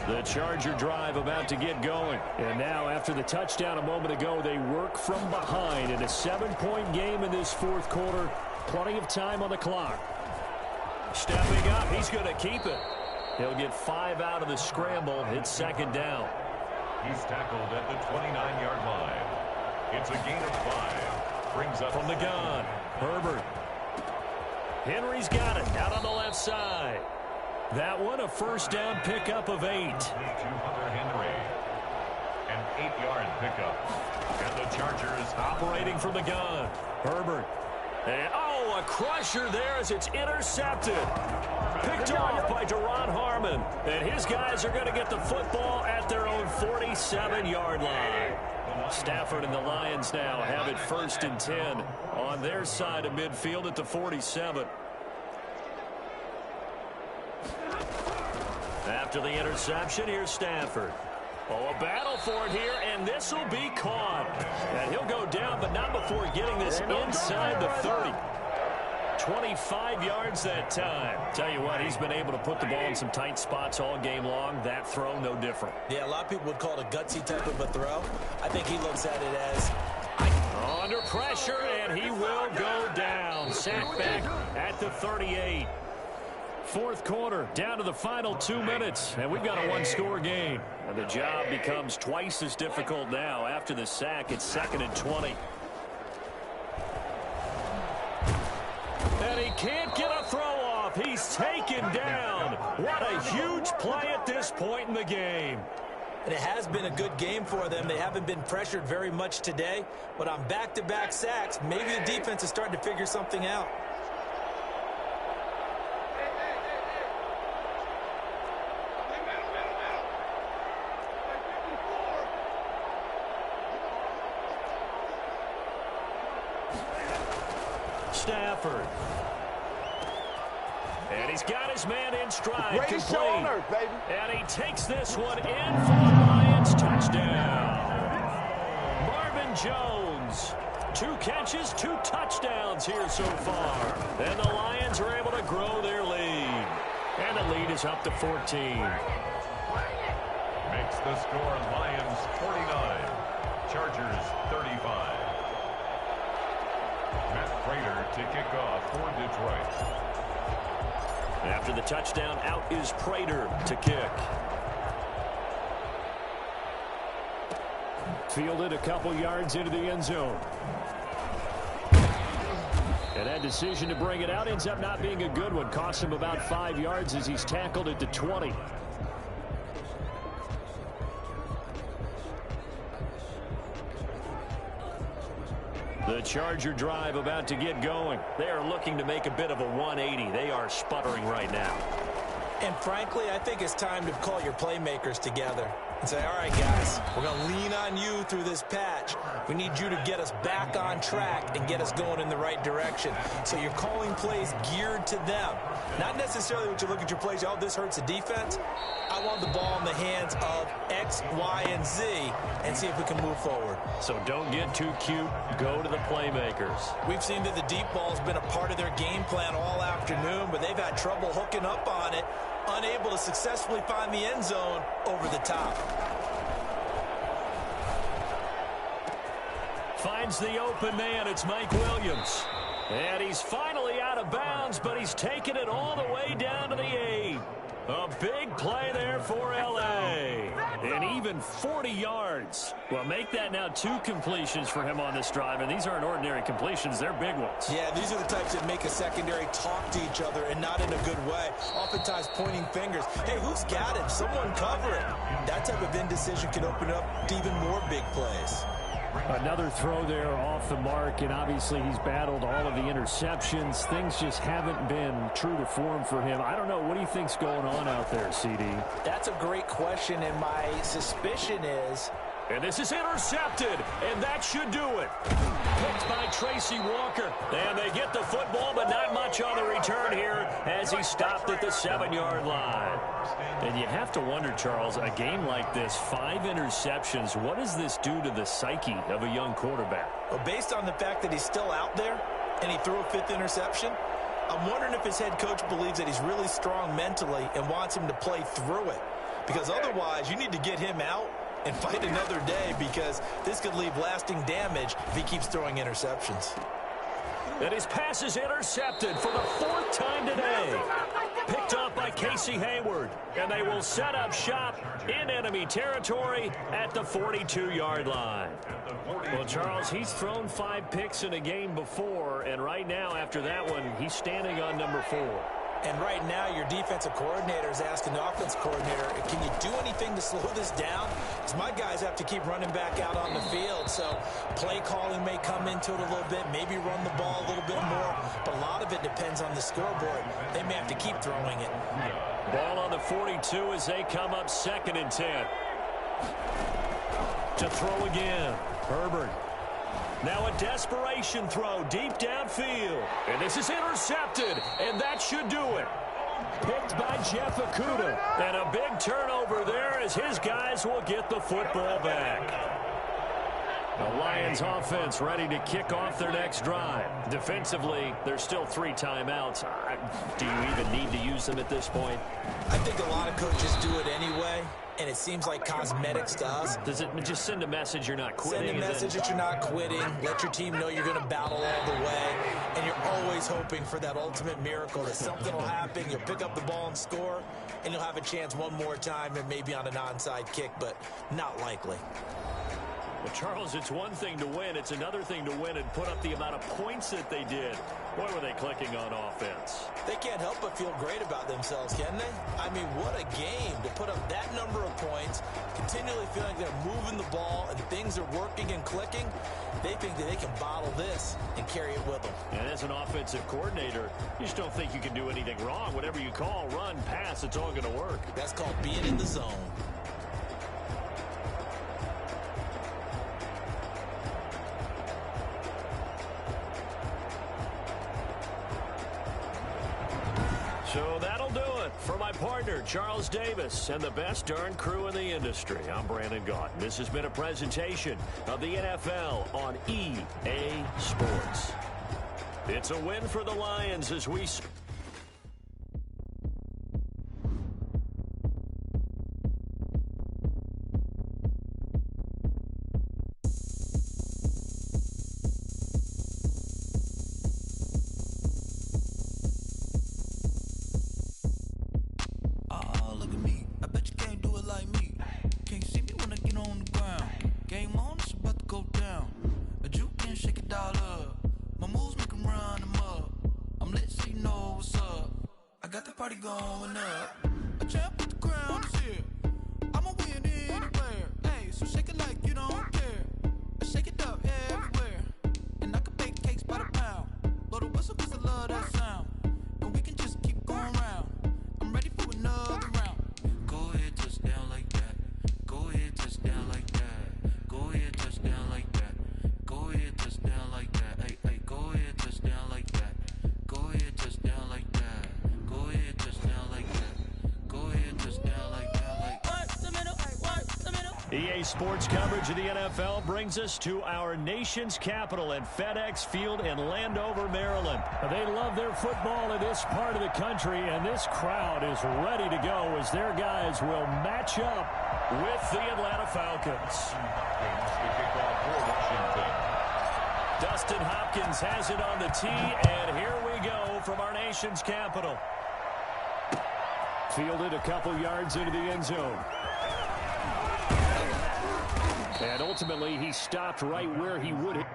The Charger drive about to get going. And now, after the touchdown a moment ago, they work from behind in a 7-point game in this 4th quarter. Plenty of time on the clock. Stepping up, he's going to keep it. He'll get 5 out of the scramble. It's 2nd down. He's tackled at the 29-yard line. It's a gain of 5. Brings up from the gun. Herbert. Henry's got it out on the left side. That one a first down pickup of 8. To Hunter Henry. An 8-yard pickup. And the Chargers operating from the gun. Herbert. And, oh, a crusher there as it's intercepted. Picked off by Deron Harmon. And his guys are going to get the football at their own 47-yard line. Stafford and the Lions now have it 1st and 10 on their side of midfield at the 47. After the interception, here's Stafford. Oh, a battle for it here, and this will be caught. And he'll go down, but not before getting this inside the 30. 25 yards that time. Tell you what, he's been able to put the ball in some tight spots all game long. That throw, no different. Yeah, a lot of people would call it a gutsy type of a throw. I think he looks at it as... Under pressure, and he will go down. Sacked back at the 38. 4th quarter, down to the final 2 minutes, and we've got a 1-score game. And the job becomes twice as difficult now. After the sack, it's 2nd and 20. And he can't get a throw off. He's taken down. What a huge play at this point in the game. And it has been a good game for them. They haven't been pressured very much today, but on back-to-back sacks, maybe the defense is starting to figure something out. Stafford. And he's got his man in stride. Great shoulder, baby. And he takes this one in for the Lions touchdown. Marvin Jones, 2 catches, 2 touchdowns here so far. And the Lions are able to grow their lead. And the lead is up to 14. Makes the score Lions 49, Chargers 35. Matt Prater to kick off for Detroit. After the touchdown, out is Prater to kick. Fielded a couple yards into the end zone. And that decision to bring it out ends up not being a good one. Cost him about 5 yards as he's tackled at the 20. The Charger drive about to get going. They are looking to make a bit of a 180. They are sputtering right now. And frankly, I think it's time to call your playmakers together and say, all right, guys, we're going to lean on you through this patch. We need you to get us back on track and get us going in the right direction. So you're calling plays geared to them. Not necessarily what you look at your plays, oh, this hurts the defense. I want the ball in the hands of X, Y, and Z and see if we can move forward. So don't get too cute. Go to the playmakers. We've seen that the deep ball has been a part of their game plan all afternoon, but they've had trouble hooking up on it, unable to successfully find the end zone over the top. Finds the open man. It's Mike Williams. And he's finally out of bounds, but he's taken it all the way down to the 8. A big play there for L.A. And even 40 yards. Well, make that now 2 completions for him on this drive. And these aren't ordinary completions. They're big ones. Yeah, these are the types that make a secondary talk to each other and not in a good way. Oftentimes pointing fingers. Hey, who's got him? Someone cover it. That type of indecision can open up to even more big plays. Another throw there off the mark, and obviously he's battled all of the interceptions. Things just haven't been true to form for him. I don't know. What do you think's going on out there, CD? That's a great question, and my suspicion is... And this is intercepted, and that should do it. Picked by Tracy Walker. And they get the football, but not much on the return here as he stopped at the 7-yard line. And you have to wonder, Charles, a game like this, 5 interceptions, what does this do to the psyche of a young quarterback? Well, based on the fact that he's still out there and he threw a 5th interception, I'm wondering if his head coach believes that he's really strong mentally and wants him to play through it. Because otherwise, you need to get him out and fight another day, because this could leave lasting damage if he keeps throwing interceptions. And his pass is intercepted for the 4th time today. Picked up by Casey Hayward. And they will set up shop in enemy territory at the 42-yard line. Well, Charles, he's thrown 5 picks in a game before, and right now, after that one, he's standing on number 4. And right now, your defensive coordinator is asking the offense coordinator, can you do anything to slow this down? Because my guys have to keep running back out on the field. So play calling may come into it a little bit, maybe run the ball a little bit more. But a lot of it depends on the scoreboard. They may have to keep throwing it. Ball on the 42 as they come up 2nd and 10. To throw again. Herbert. Now a desperation throw deep downfield. And this is intercepted, and that should do it. Picked by Jeff Okudah. And a big turnover there as his guys will get the football back. The Lions offense ready to kick off their next drive. Defensively, there's still 3 timeouts. Do you even need to use them at this point? I think a lot of coaches do it anyway. And it seems like cosmetics to us. Does it just send a message you're not quitting? Send a message that you're not quitting. Let your team know you're going to battle all the way. And you're always hoping for that ultimate miracle, that something will happen. You'll pick up the ball and score, and you'll have a chance one more time and maybe on an onside kick, but not likely. Well, Charles, it's one thing to win. It's another thing to win and put up the amount of points that they did. Boy, were they clicking on offense. They can't help but feel great about themselves, can they? I mean, what a game to put up that number of points, continually feeling they're moving the ball and things are working and clicking. They think that they can bottle this and carry it with them. And as an offensive coordinator, you just don't think you can do anything wrong. Whatever you call, run, pass, it's all going to work. That's called being in the zone. So that'll do it for my partner, Charles Davis, and the best darn crew in the industry. I'm Brandon Gaudin. This has been a presentation of the NFL on EA Sports. It's a win for the Lions as we... EA Sports coverage of the NFL brings us to our nation's capital at FedEx Field in Landover, Maryland. They love their football in this part of the country, and this crowd is ready to go as their guys will match up with the Atlanta Falcons. Dustin Hopkins has it on the tee, and here we go from our nation's capital. Fielded a couple yards into the end zone. And ultimately, he stopped right where he would have.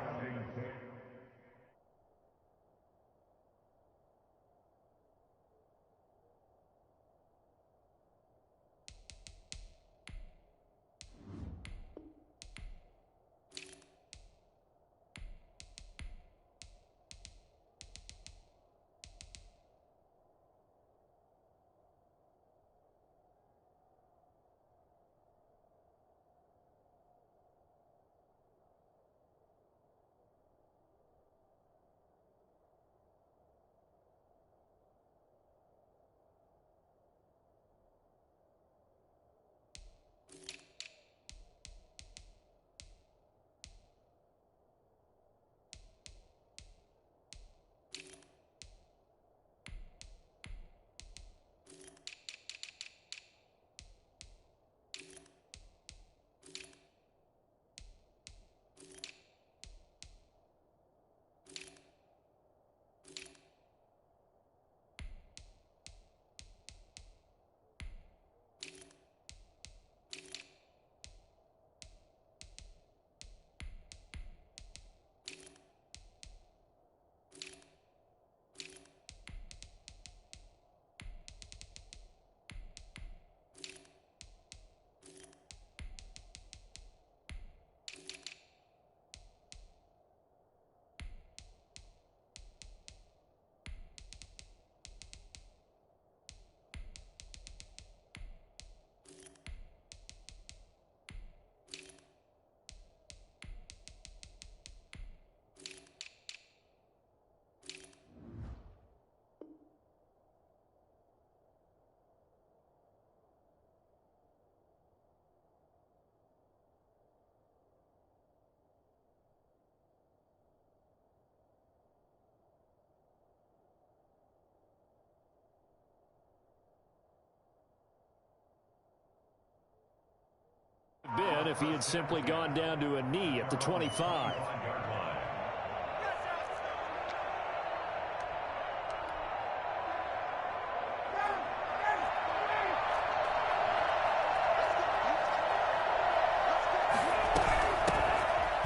Been if he had simply gone down to a knee at the 25.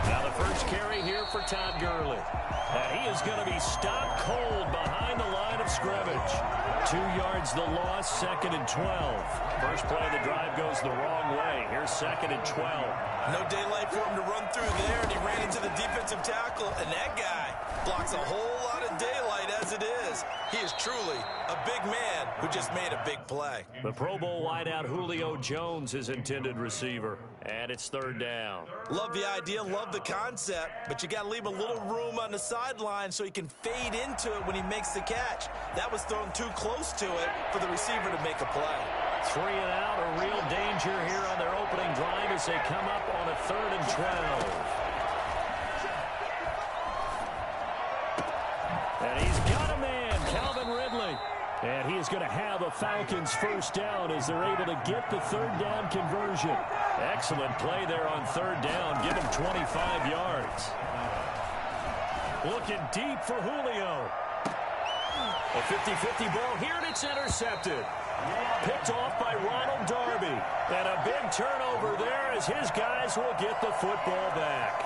Now the first carry here for Todd Gurley. And he is going to be stopped cold behind the line of scrimmage. 2 yards the loss, 2nd and 12. First play of the drive goes the wrong way. Here's 2nd and 12. No daylight for him to run through there, and he ran into the defensive tackle, and that guy blocks a whole lot of daylight as it is. is. He is truly a big man who just made a big play. The Pro Bowl wideout Julio Jones is intended receiver, and it's third down. Love the idea, love the concept, but you got to leave a little room on the sideline so he can fade into it when he makes the catch. That was thrown too close to it for the receiver to make a play. 3 and out, a real danger here on their opening drive as they come up on a 3rd and 12. And he's got a man, Calvin Ridley. And he is going to have a Falcons first down as they're able to get the 3rd down conversion. Excellent play there on 3rd down. Give him 25 yards. Looking deep for Julio. A 50-50 ball here, and it's intercepted. Picked off by Ronald Darby. And a big turnover there as his guys will get the football back.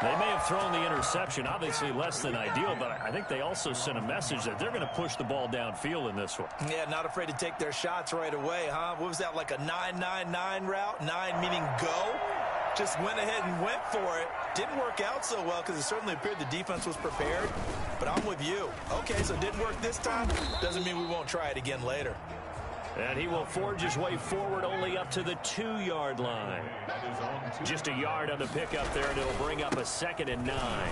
They may have thrown the interception, obviously less than ideal, but I think they also sent a message that they're going to push the ball downfield in this one. Yeah, not afraid to take their shots right away, huh? What was that, like a 9-9-9 route? 9 meaning go? Just went ahead and went for it. Didn't work out so well because it certainly appeared the defense was prepared, but I'm with you. Okay, so it didn't work this time. Doesn't mean we won't try it again later. And he will forge his way forward only up to the 2-yard line. Just a yard on the pickup there, and it'll bring up a 2nd and 9.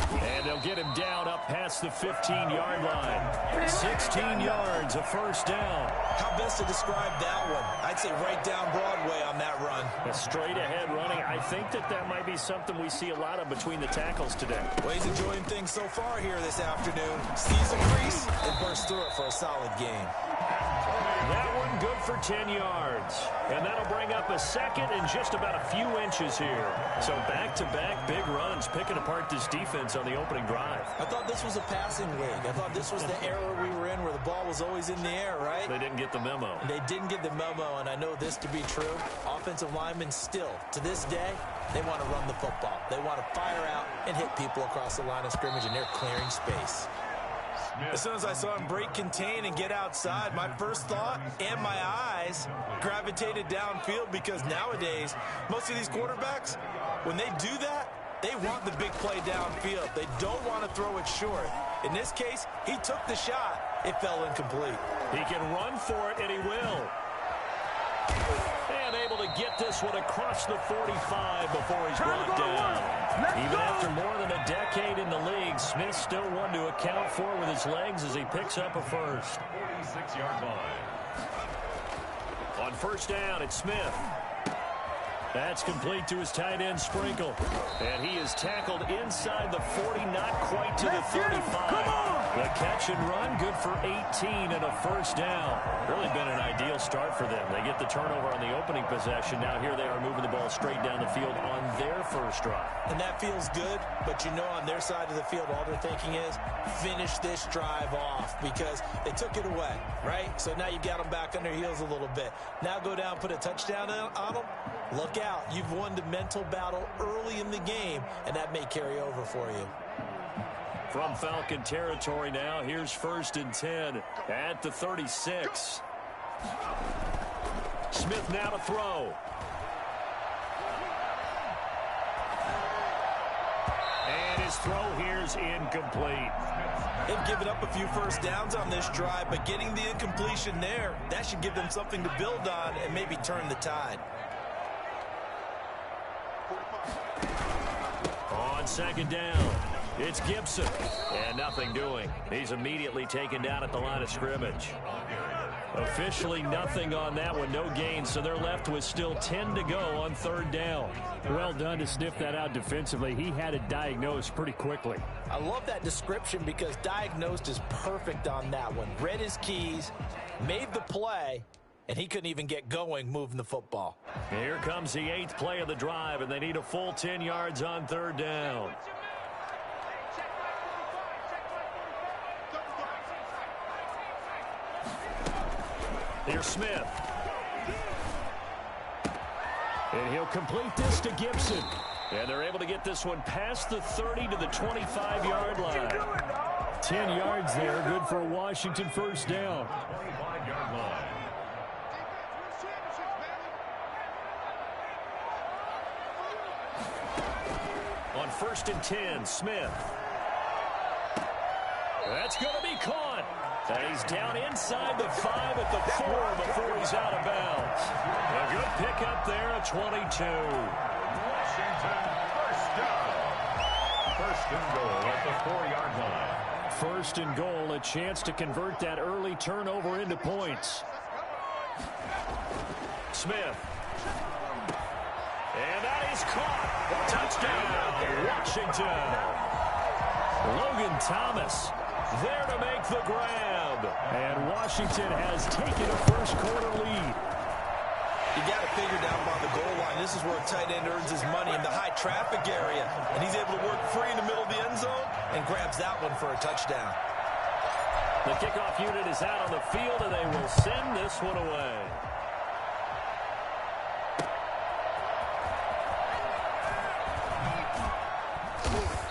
And they'll get him down up past the 15-yard line. 16 yards, a first down. How best to describe that one? I'd say right down Broadway on that run. A straight-ahead running. I think that might be something we see a lot of between the tackles today. Well, he's enjoying things so far here this afternoon. Sees a crease and bursts through it for a solid game. That one good for 10 yards. And that'll bring up a 2nd and just about a few inches here. So back-to-back big runs picking apart this defense on the opening drive. I thought this was a passing league. I thought this was the era we were in where the ball was always in the air, right? They didn't get the memo. They didn't get the memo, and I know this to be true. Offensive linemen still, to this day, they want to run the football. They want to fire out and hit people across the line of scrimmage, and they're clearing space. As soon as I saw him break contain and get outside, my first thought and my eyes gravitated downfield because nowadays, most of these quarterbacks, when they do that, they want the big play downfield. They don't want to throw it short. In this case, he took the shot. It fell incomplete. He can run for it, and he will. And able to get this one across the 45 before he's brought down. Even after more than a decade in the league, Smith still one to account for with his legs as he picks up a first. 46-yard line. On first down, it's Smith. That's complete to his tight end, Sprinkle. And he is tackled inside the 40, not quite to the 35. The catch and run, good for 18 and a first down. Really been an ideal start for them. They get the turnover on the opening possession. Now here they are moving the ball straight down the field on their first drive. And that feels good, but you know on their side of the field, all they're thinking is finish this drive off because they took it away, right? So now you got them back on their heels a little bit. Now go down, put a touchdown on them. Look out. You've won the mental battle early in the game, and that may carry over for you. From Falcon territory now, here's 1st and 10 at the 36. Smith now to throw. And his throw here's incomplete. They've given up a few first downs on this drive, but getting the incompletion there, that should give them something to build on and maybe turn the tide. On 2nd down, it's Gibson. And nothing doing. He's immediately taken down at the line of scrimmage. Officially nothing on that one, no gain, so they're left with still 10 to go on 3rd down. Well done to sniff that out defensively. He had it diagnosed pretty quickly. I love that description because diagnosed is perfect on that one. Read his keys, made the play, and he couldn't even get going moving the football. Here comes the 8th play of the drive, and they need a full 10 yards on 3rd down. Here's Smith. And he'll complete this to Gibson. And they're able to get this one past the 30 to the 25-yard line. 10 yards there, good for a Washington first down. 25-yard line. On 1st and 10, Smith. That's going to be caught. And he's down inside the 5 at the 4 before he's out of bounds. A good pickup there at 22. Washington, first down. First and goal at the 4-yard line. First and goal, a chance to convert that early turnover into points. Smith. And that is caught. Touchdown, Washington. Logan Thomas there to make the grab. And Washington has taken a first quarter lead. You got to figure down by the goal line. This is where a tight end earns his money in the high traffic area. And he's able to work free in the middle of the end zone and grabs that one for a touchdown. The kickoff unit is out on the field, and they will send this one away.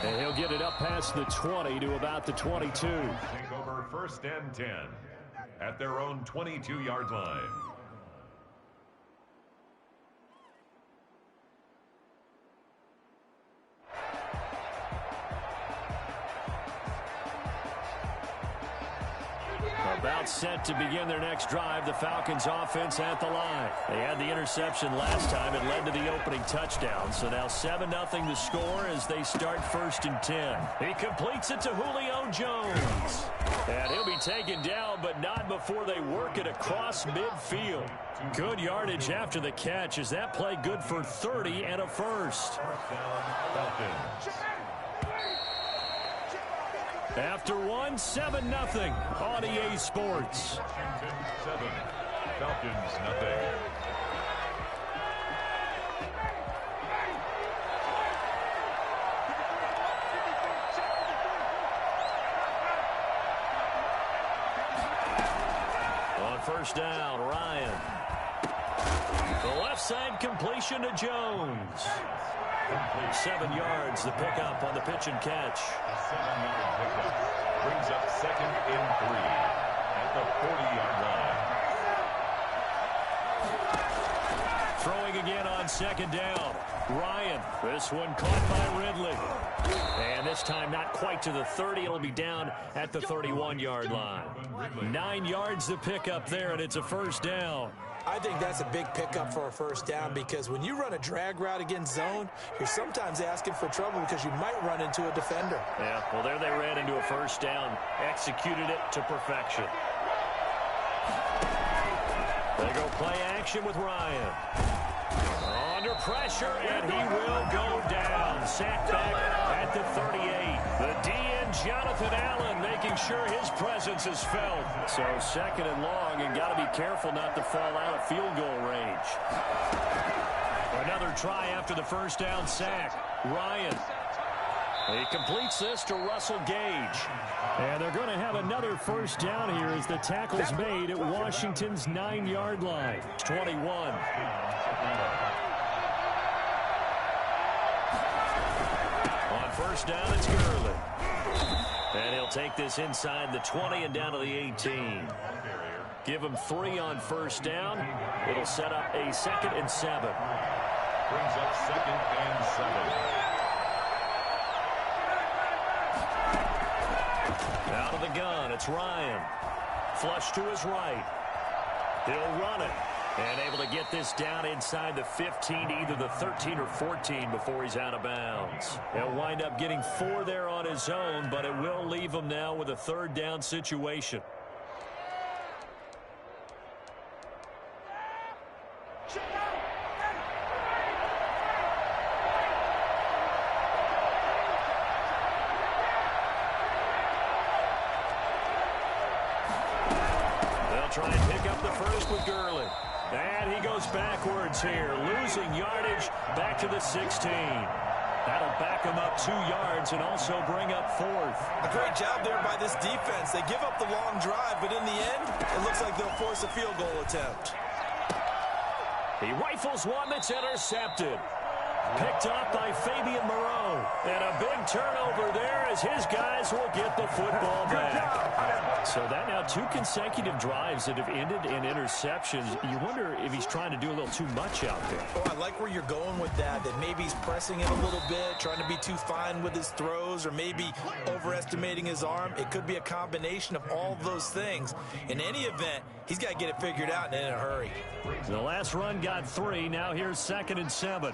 And he'll get it up past the 20 to about the 22. Take over first and 10 at their own 22-yard line. About set to begin their next drive, the Falcons offense at the line. They had the interception last time. It led to the opening touchdown. So now 7-0 the score as they start first and 10. He completes it to Julio Jones. And he'll be taken down, but not before they work it across midfield. Good yardage after the catch. Is that play good for 30 and a first? Falcons. After one, 7-0 on EA Sports. Washington 7, Falcons nothing. On first down, Ryan. The left side completion to Jones. 7 yards, the pickup on the pitch and catch. A 7-yard pickup brings up second and 3 at the 40-yard line. Throwing again on second down. Ryan, this one caught by Ridley. And this time not quite to the 30. It'll be down at the 31-yard line. 9 yards the pickup there, and it's a first down. I think that's a big pickup for a first down because when you run a drag route against zone, you're sometimes asking for trouble because you might run into a defender. Yeah, well, there they ran into a first down, executed it to perfection. They go play action with Ryan. Under pressure, and he will go down. Sacked back at the 38. The DN, Jonathan Allen, making sure his presence is felt. So second and long, and got to be careful not to fall out of field goal range. Another try after the first down sack. Ryan. He completes this to Russell Gage. And they're going to have another first down here as the tackle's made at Washington's 9-yard line. 21. On first down, it's Gurley. And he'll take this inside the 20 and down to the 18. Give him 3 on first down. It'll set up a 2nd and 7. Brings up 2nd and 7. Out of the gun, it's Ryan. Flush to his right. He'll run it. And able to get this down inside the 15 to either the 13 or 14 before he's out of bounds. He'll wind up getting 4 there on his own, but it will leave him now with a third down situation. Try and pick up the first with Gurley. And he goes backwards here, losing yardage back to the 16. That'll back him up 2 yards and also bring up 4th. A great job there by this defense. They give up the long drive, but in the end, it looks like they'll force a field goal attempt. He rifles one that's intercepted. Picked off by Fabian Moreau. And a big turnover there as his guys will get the football back. So that now 2 consecutive drives that have ended in interceptions. You wonder if he's trying to do a little too much out there. Oh, I like where you're going with that maybe he's pressing it a little bit, trying to be too fine with his throws, or maybe overestimating his arm. It could be a combination of all of those things. In any event, he's got to get it figured out and in a hurry. The last run got 3. Now here's 2nd and 7.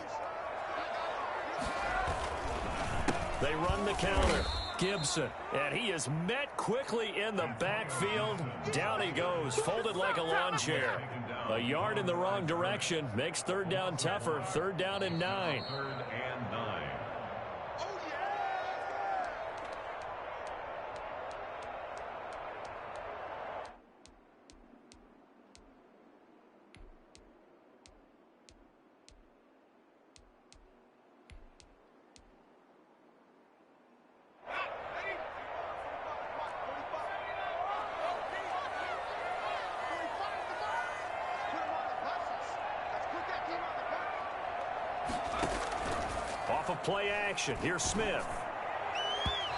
They run the counter. Gibson, and he is met quickly in the backfield. Down he goes, folded like a lawn chair. A yard in the wrong direction makes 3rd down tougher. 3rd down and 9. 3rd and 9. Off of play action, here's Smith.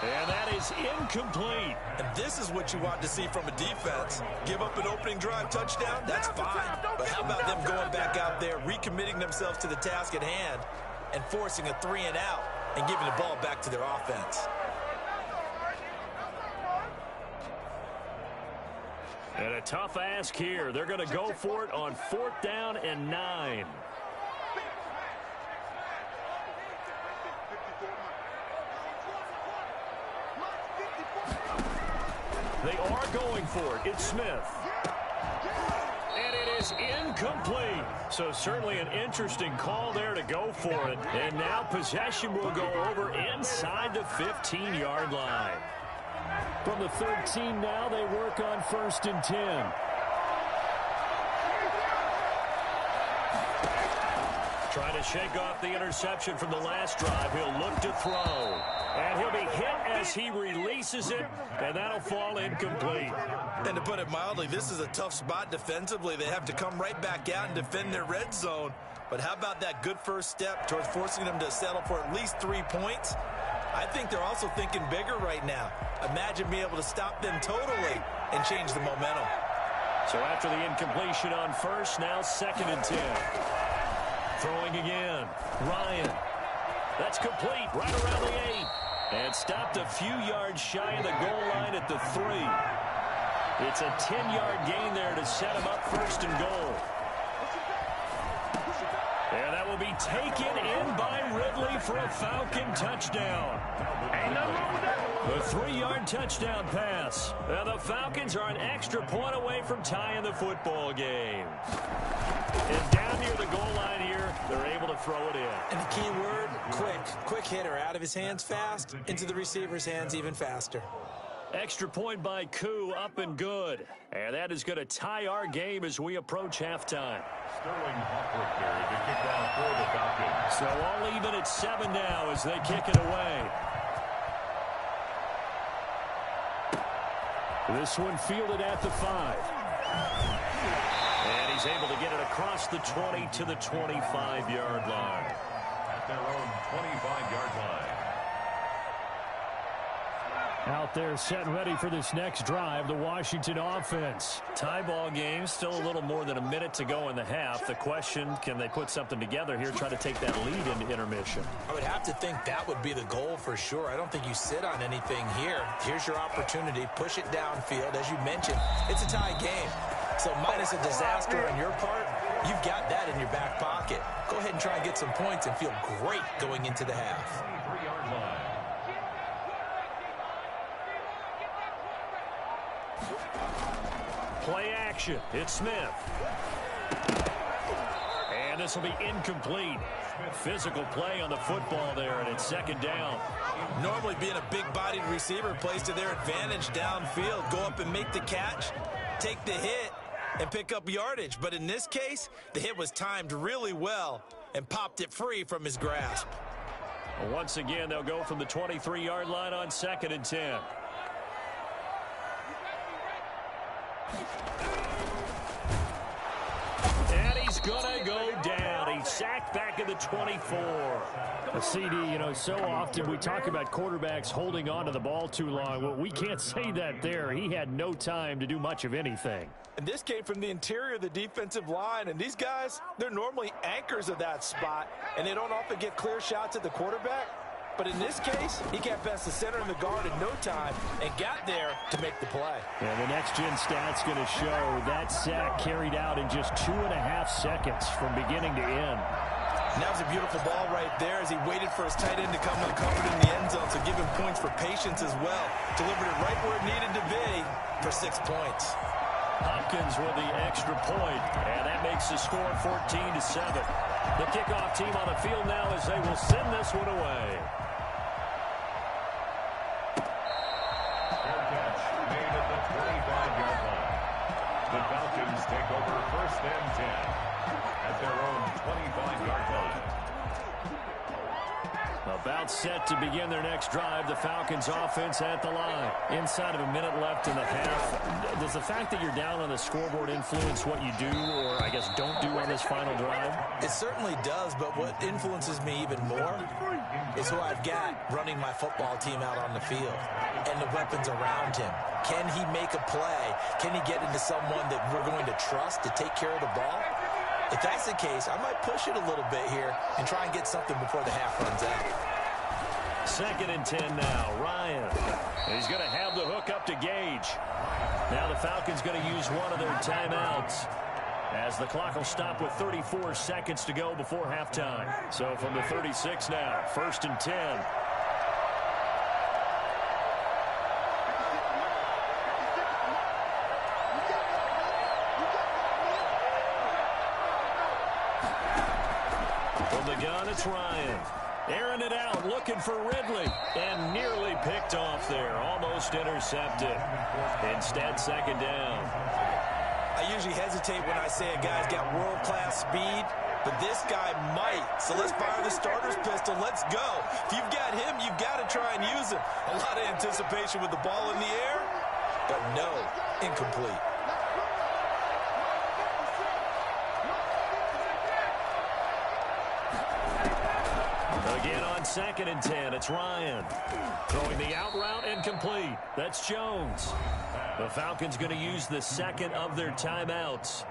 And that is incomplete. And this is what you want to see from a defense. Give up an opening drive touchdown, that's fine. But how about them going back out there, recommitting themselves to the task at hand, and forcing a 3 and out, and giving the ball back to their offense. And a tough ask here. They're going to go for it on 4th down and 9. They are going for it. It's Smith. And it is incomplete. So certainly an interesting call there to go for it. And now possession will go over inside the 15-yard line. From the 13 now, they work on 1st and 10. Trying to shake off the interception from the last drive. He'll look to throw. And he'll be hit as he releases it, and that'll fall incomplete. And to put it mildly, this is a tough spot defensively. They have to come right back out and defend their red zone. But how about that good first step towards forcing them to settle for at least 3 points? I think they're also thinking bigger right now. Imagine being able to stop them totally and change the momentum. So after the incompletion on 1st, now 2nd and 10. Throwing again. Ryan. That's complete right around the 8. And stopped a few yards shy of the goal line at the 3. It's a 10-yard gain there to set him up 1st and goal. And that will be taken in by Ridley for a Falcon touchdown. The 3-yard touchdown pass. And the Falcons are an extra point away from tying the football game. And down near the goal line here, they're able to throw it in. And the key word, quick. Quick hitter, out of his hands fast, into the receiver's hands even faster. Extra point by Koo, up and good. And that is going to tie our game as we approach halftime. Sterling Hawkwood there to kick off for the Falcons. So all even at 7 now as they kick it away. This one fielded at the 5. And he's able to get it across the 20 to the 25-yard line. At their own 25-yard line. Out there set and ready for this next drive, the Washington offense. Tie ball game, still a little more than a minute to go in the half. The question, can they put something together here, try to take that lead into intermission? I would have to think that would be the goal for sure. I don't think you sit on anything here. Here's your opportunity. Push it downfield. As you mentioned, it's a tie game. So minus a disaster on your part, you've got that in your back pocket. Go ahead and try and get some points and feel great going into the half. 23-yard line. Play action. It's Smith. And this will be incomplete. Physical play on the football there, and it's 2nd down. Normally being a big-bodied receiver plays to their advantage downfield. Go up and make the catch, take the hit, and pick up yardage. But in this case, the hit was timed really well and popped it free from his grasp. Once again, they'll go from the 23-yard line on 2nd and 10. And he's going to go down. He sacked back at the 24. A CD, you know, so often we talk about quarterbacks holding on to the ball too long. Well, we can't say that there. He had no time to do much of anything. And this came from the interior of the defensive line. And these guys, they're normally anchors of that spot, and they don't often get clear shots at the quarterback. But in this case, he got past the center and the guard in no time and got there to make the play. And the next-gen stat's going to show that sack carried out in just 2.5 seconds from beginning to end. And that was a beautiful ball right there as he waited for his tight end to come uncovered in the end zone, so give him points for patience as well. Delivered it right where it needed to be for 6 points. Hopkins with the extra point, and that makes the score 14-7. The kickoff team on the field now as they will send this one away. Fair catch made at the 25-yard line. The Falcons take over 1st and 10 at their own 25-yard line. About set to begin their next drive, the Falcons offense at the line. Inside of a minute left in the half. Does the fact that you're down on the scoreboard influence what you do, or I guess don't do on this final drive? It certainly does, but what influences me even more is who I've got running my football team out on the field and the weapons around him. Can he make a play? Can he get into someone that we're going to trust to take care of the ball? If that's the case, I might push it a little bit here and try and get something before the half runs out. 2nd and 10 now. Ryan. He's going to have the hook up to Gage. Now the Falcons going to use one of their timeouts, as the clock will stop with 34 seconds to go before halftime. So from the 36 now, 1st and 10. From the gun, it's Ryan. Airing it out, looking for Ridley, and nearly picked off there. Almost intercepted. Instead, 2nd down. I usually hesitate when I say a guy's got world-class speed, but this guy might. So let's fire the starter's pistol. Let's go. If you've got him, you've got to try and use him. A lot of anticipation with the ball in the air, but no, incomplete. Again on 2nd and 10, it's Ryan. Throwing the out route and complete. That's Jones. The Falcons going to use the 2nd of their timeouts,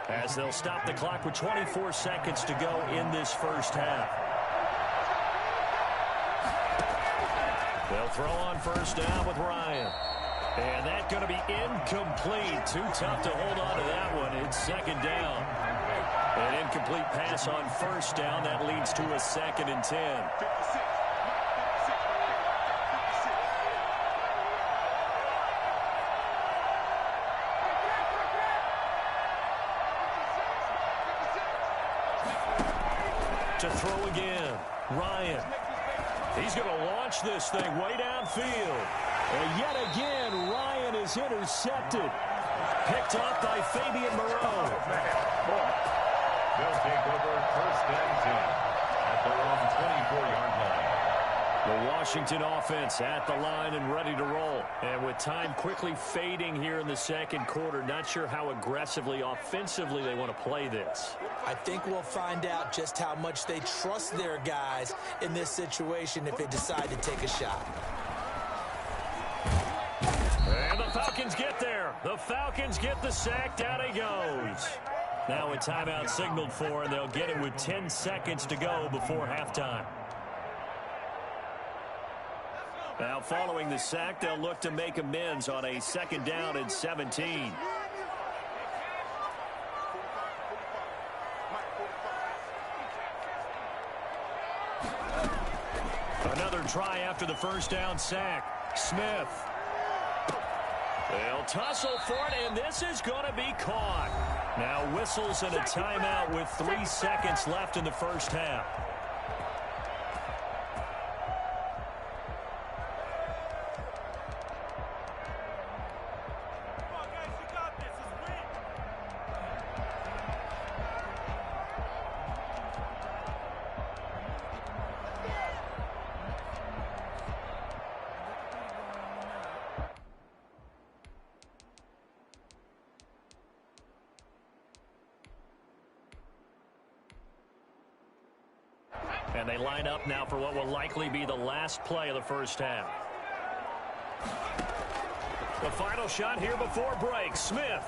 as they'll stop the clock with 24 seconds to go in this first half. They'll throw on 1st down with Ryan. And that's going to be incomplete. Too tough to hold on to that one. It's 2nd down. An incomplete pass on 1st down. That leads to a 2nd and 10. To throw again. Ryan. He's going to launch this thing way downfield. And yet again, Ryan is intercepted. Picked off by Fabian Moreau. They'll take over 1st and 10 at their own 24-yard line. The Washington offense at the line and ready to roll. And with time quickly fading here in the 2nd quarter, not sure how aggressively, offensively they want to play this. I think we'll find out just how much they trust their guys in this situation if they decide to take a shot. And the Falcons get there. The Falcons get the sack. Down he goes. Now a timeout signaled for, and they'll get it with 10 seconds to go before halftime. Now following the sack, they'll look to make amends on a 2nd down and 17. Another try after the 1st down sack. Smith. They'll tussle for it, and this is going to be caught. Now whistles and a timeout with 3 seconds left in the first half. And they line up now for what will likely be the last play of the first half. The final shot here before break. Smith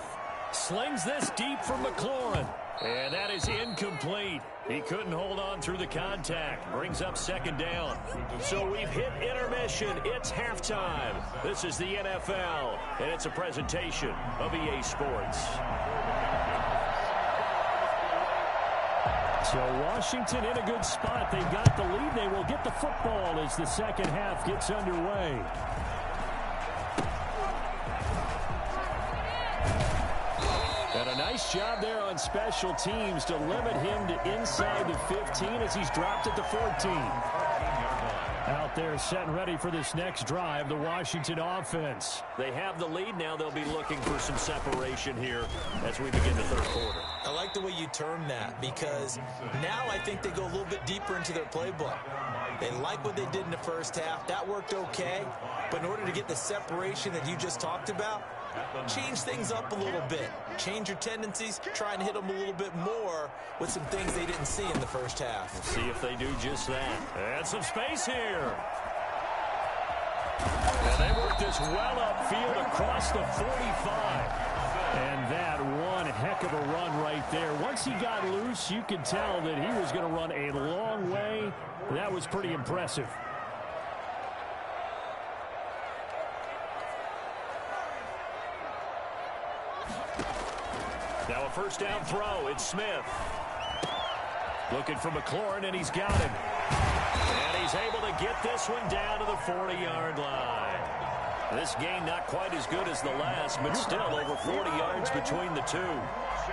slings this deep for McLaurin. And that is incomplete. He couldn't hold on through the contact. Brings up second down. So we've hit intermission. It's halftime. This is the NFL, and it's a presentation of EA Sports. So Washington in a good spot. They've got the lead. They will get the football as the second half gets underway. And a nice job there on special teams to limit him to inside the 15 as he's dropped at the 14. Out there set and ready for this next drive, the Washington offense. They have the lead now. They'll be looking for some separation here as we begin the third quarter. I like the way you term that because now I think they go a little bit deeper into their playbook. They like what they did in the first half. That worked okay. But in order to get the separation that you just talked about, change things up a little bit. Change your tendencies. Try and hit them a little bit more with some things they didn't see in the first half. We'll see if they do just that. And some space here. And they work this well upfield across the 45. And that one heck of a run right there. Once he got loose, you could tell that he was going to run a long way. That was pretty impressive. Now a first down throw. It's Smith. Looking for McLaurin, and he's got him. And he's able to get this one down to the 40-yard line. This game not quite as good as the last, but still over 40 yards between the two.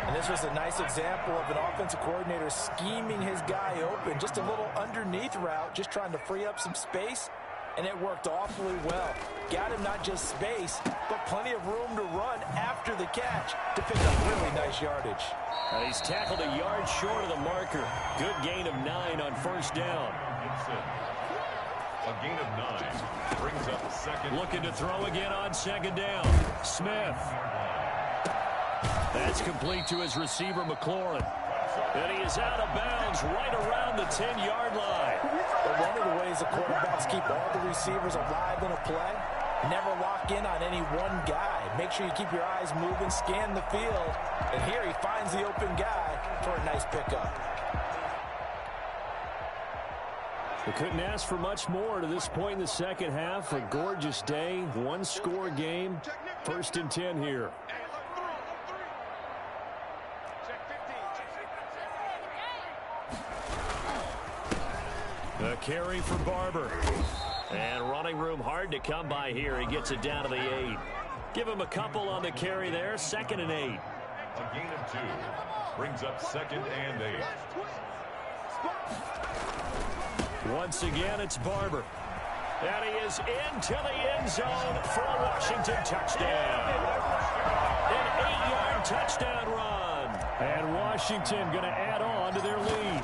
And this was a nice example of an offensive coordinator scheming his guy open. Just a little underneath route, just trying to free up some space. And it worked awfully well. Got him not just space, but plenty of room to run after the catch to pick up really nice yardage. And he's tackled a yard short of the marker. Good gain of 9 on first down. A gain of 9 brings up second. Looking to throw again on second down. Smith. That's complete to his receiver, McLaurin. And he is out of bounds right around the 10-yard line. But one of the ways the quarterbacks keep all the receivers alive in a play, never lock in on any one guy. Make sure you keep your eyes moving, scan the field. And here he finds the open guy for a nice pickup. We couldn't ask for much more to this point in the second half. A gorgeous day, one-score game. First and 10 here. The carry for Barber. And running room hard to come by here. He gets it down to the 8. Give him a couple on the carry there. Second and 8. A gain of 2 brings up second and 8. Once again, it's Barber. And he is into the end zone for a Washington touchdown. An 8-yard touchdown run. And Washington going to add on to their lead.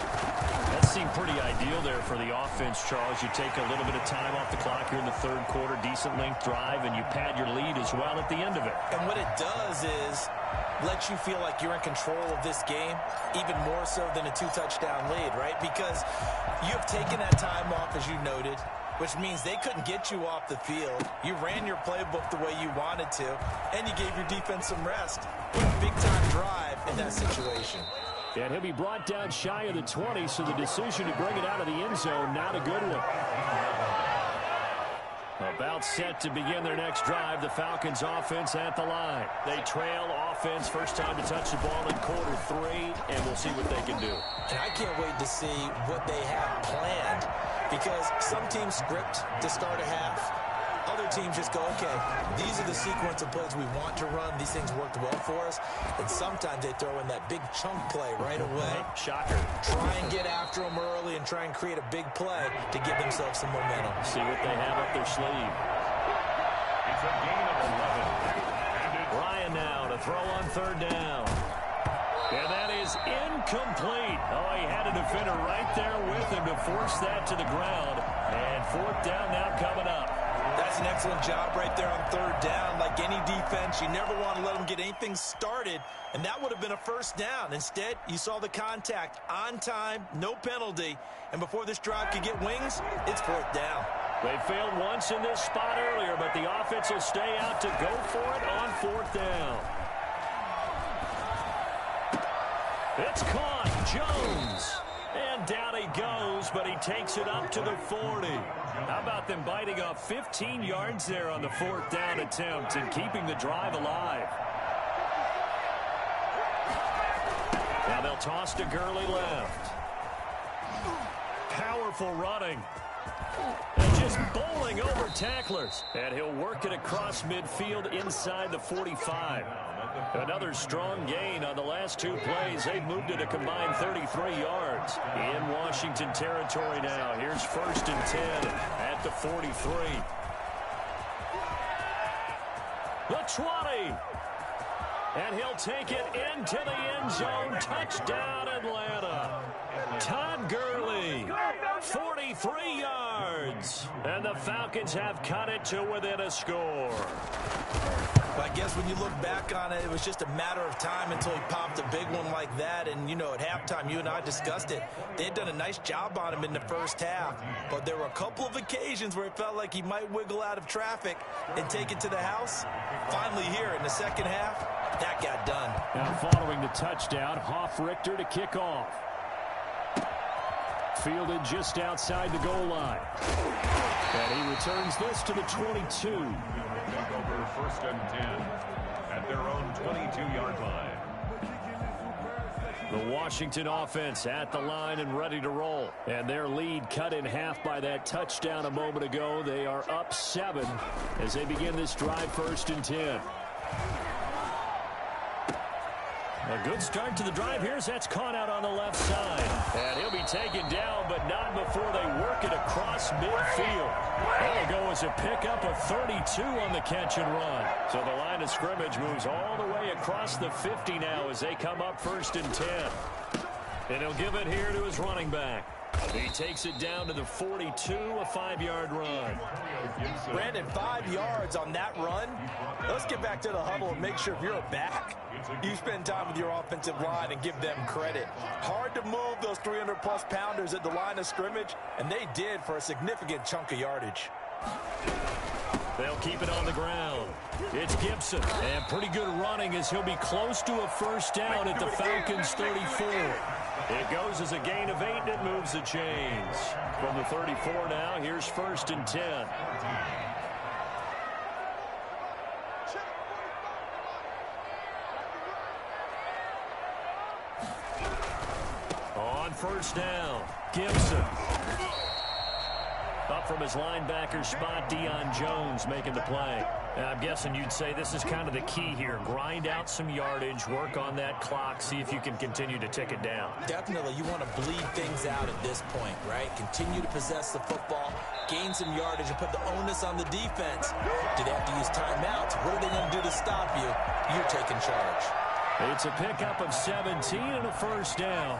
That seemed pretty ideal there for the offense, Charles. You take a little bit of time off the clock here in the third quarter, decent length drive, and you pad your lead as well at the end of it. And what it does is let you feel like you're in control of this game, even more so than a 2-touchdown lead, right? Because you have taken that time off, as you noted, which means they couldn't get you off the field. You ran your playbook the way you wanted to, and you gave your defense some rest. What a big-time drive in that situation. And he'll be brought down shy of the 20, so the decision to bring it out of the end zone, not a good one. About set to begin their next drive, the Falcons offense at the line. They trail offense, first time to touch the ball in quarter 3, and we'll see what they can do. And I can't wait to see what they have planned, because some teams script to start a half. Other teams just go, okay, these are the sequence of plays we want to run. These things worked well for us. And sometimes they throw in that big chunk play right away. Shocker. Try and get after them early and try and create a big play to give themselves some momentum. See what they have up their sleeve. It's a gain of 11. Ryan now to throw on third down. And that is incomplete. Oh, he had a defender right there with him to force that to the ground. And fourth down now coming up. That's an excellent job right there on third down. Like any defense, you never want to let them get anything started, and that would have been a first down. Instead, you saw the contact on time, no penalty, and before this drive could get wings, it's fourth down. They failed once in this spot earlier, but the offense will stay out to go for it on fourth down. It's caught. Jones. And down he goes, but he takes it up to the 40. How about them biting off 15 yards there on the fourth down attempt and keeping the drive alive? Now they'll toss to Gurley left. Powerful running. And just bowling over tacklers. And he'll work it across midfield inside the 45. Another strong gain on the last two plays. They've moved it a combined 33 yards. In Washington territory now. Here's 1st and 10 at the 43. The 20. And he'll take it into the end zone. Touchdown, Atlanta. Todd Gurley, 43 yards. And the Falcons have cut it to within a score. I guess when you look back on it, it was just a matter of time until he popped a big one like that. And, you know, at halftime, you and I discussed it. They had done a nice job on him in the first half. But there were a couple of occasions where it felt like he might wiggle out of traffic and take it to the house. Finally here in the second half, that got done. Now following the touchdown, Hoff-Richter to kick off. Fielded just outside the goal line. And he returns this to the 22. Back over 1st and 10 at their own 22-yard line. The Washington offense at the line and ready to roll. And their lead cut in half by that touchdown a moment ago. They are up 7 as they begin this drive 1st and 10. A good start to the drive here as that's caught out on the left side. And he'll be taken down, but not before they work it across midfield. That'll go as a pickup of 32 on the catch and run. So the line of scrimmage moves all the way across the 50 now as they come up 1st and 10. And he'll give it here to his running back. He takes it down to the 42, a 5-yard run. Brandon, 5 yards on that run. Let's get back to the huddle and make sure if you're a back, you spend time with your offensive line and give them credit. Hard to move those 300-plus pounders at the line of scrimmage, and they did for a significant chunk of yardage. They'll keep it on the ground. It's Gibson, and pretty good running as he'll be close to a first down at the Falcons' 34. It goes as a gain of 8, and it moves the chains. From the 34 now, here's 1st and 10. On 1st down, Gibson. Up from his linebacker spot, Deion Jones making the play. I'm guessing you'd say this is kind of the key here. Grind out some yardage, work on that clock, see if you can continue to tick it down. Definitely, you want to bleed things out at this point, right? Continue to possess the football, gain some yardage, and put the onus on the defense. Do they have to use timeouts? What are they going to do to stop you? You're taking charge. It's a pickup of 17 and a first down.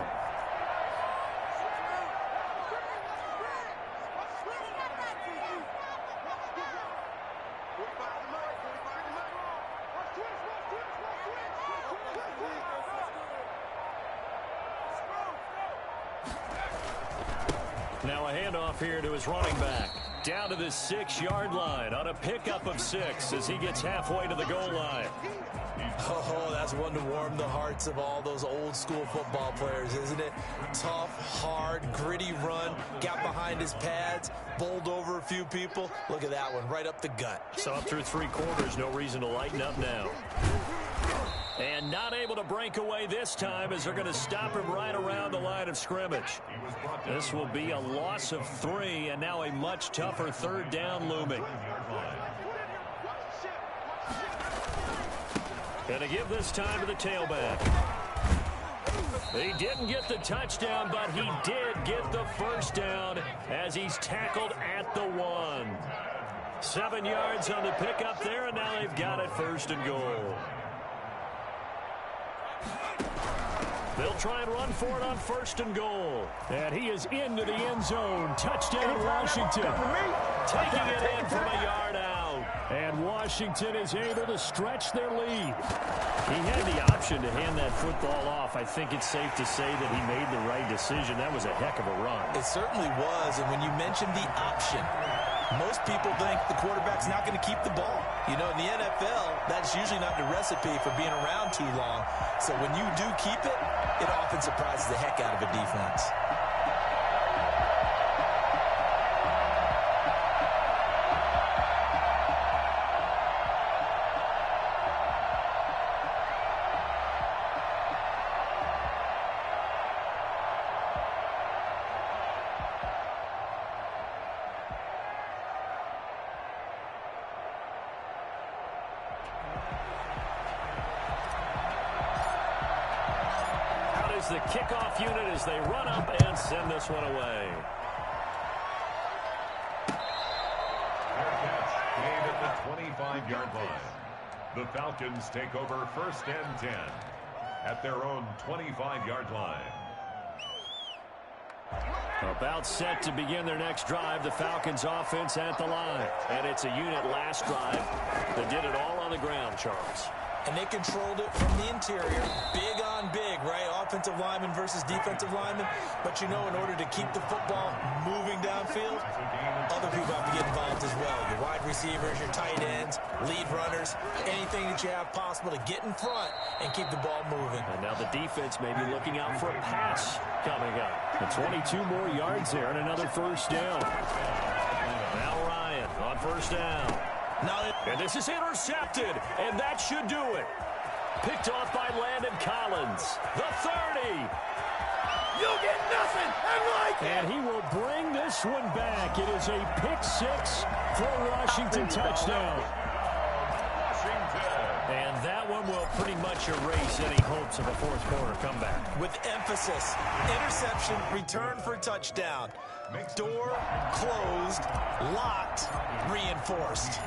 Now a handoff here to his running back. Down to the 6-yard line on a pickup of 6 as he gets halfway to the goal line. Oh, that's one to warm the hearts of all those old school football players, isn't it? Tough, hard, gritty run, got behind his pads, bowled over a few people. Look at that one, right up the gut. So up through 3 quarters, no reason to lighten up now. And not able to break away this time as they're going to stop him right around the line of scrimmage. This will be a loss of 3 and now a much tougher 3rd down looming. Going to give this time to the tailback. He didn't get the touchdown, but he did get the first down as he's tackled at the 1. 7 yards on the pickup there, and now they've got it 1st and goal. They'll try and run for it on 1st and goal. And he is into the end zone. Touchdown, Washington. Taking it in from a yard out. And Washington is able to stretch their lead. He had the option to hand that football off. I think it's safe to say that he made the right decision. That was a heck of a run. It certainly was. And when you mentioned the option, most people think the quarterback's not going to keep the ball. You know, in the NFL, that's usually not the recipe for being around too long. So when you do keep it, it often surprises the heck out of a defense. The kickoff unit as they run up and send this one away. Fair catch made at the 25-yard line. The Falcons take over 1st and 10 at their own 25-yard line. About set to begin their next drive, the Falcons offense at the line. And it's a unit last drive that did it all on the ground, Charles. And they controlled it from the interior. Big on big, right? Offensive lineman versus defensive lineman. But, you know, in order to keep the football moving downfield, other people have to get involved as well. Your wide receivers, your tight ends, lead runners, anything that you have possible to get in front and keep the ball moving. And now the defense may be looking out for a pass coming up. And 22 more yards there and another 1st down. Now Ryan on 1st down. And this is intercepted, and that should do it. Picked off by Landon Collins. The 30. You'll get nothing like it. And he will bring this one back. It is a pick 6 for a Washington touchdown. And that one will pretty much erase any hopes of a 4th quarter comeback. With emphasis, interception, return for touchdown. Door closed, locked, reinforced.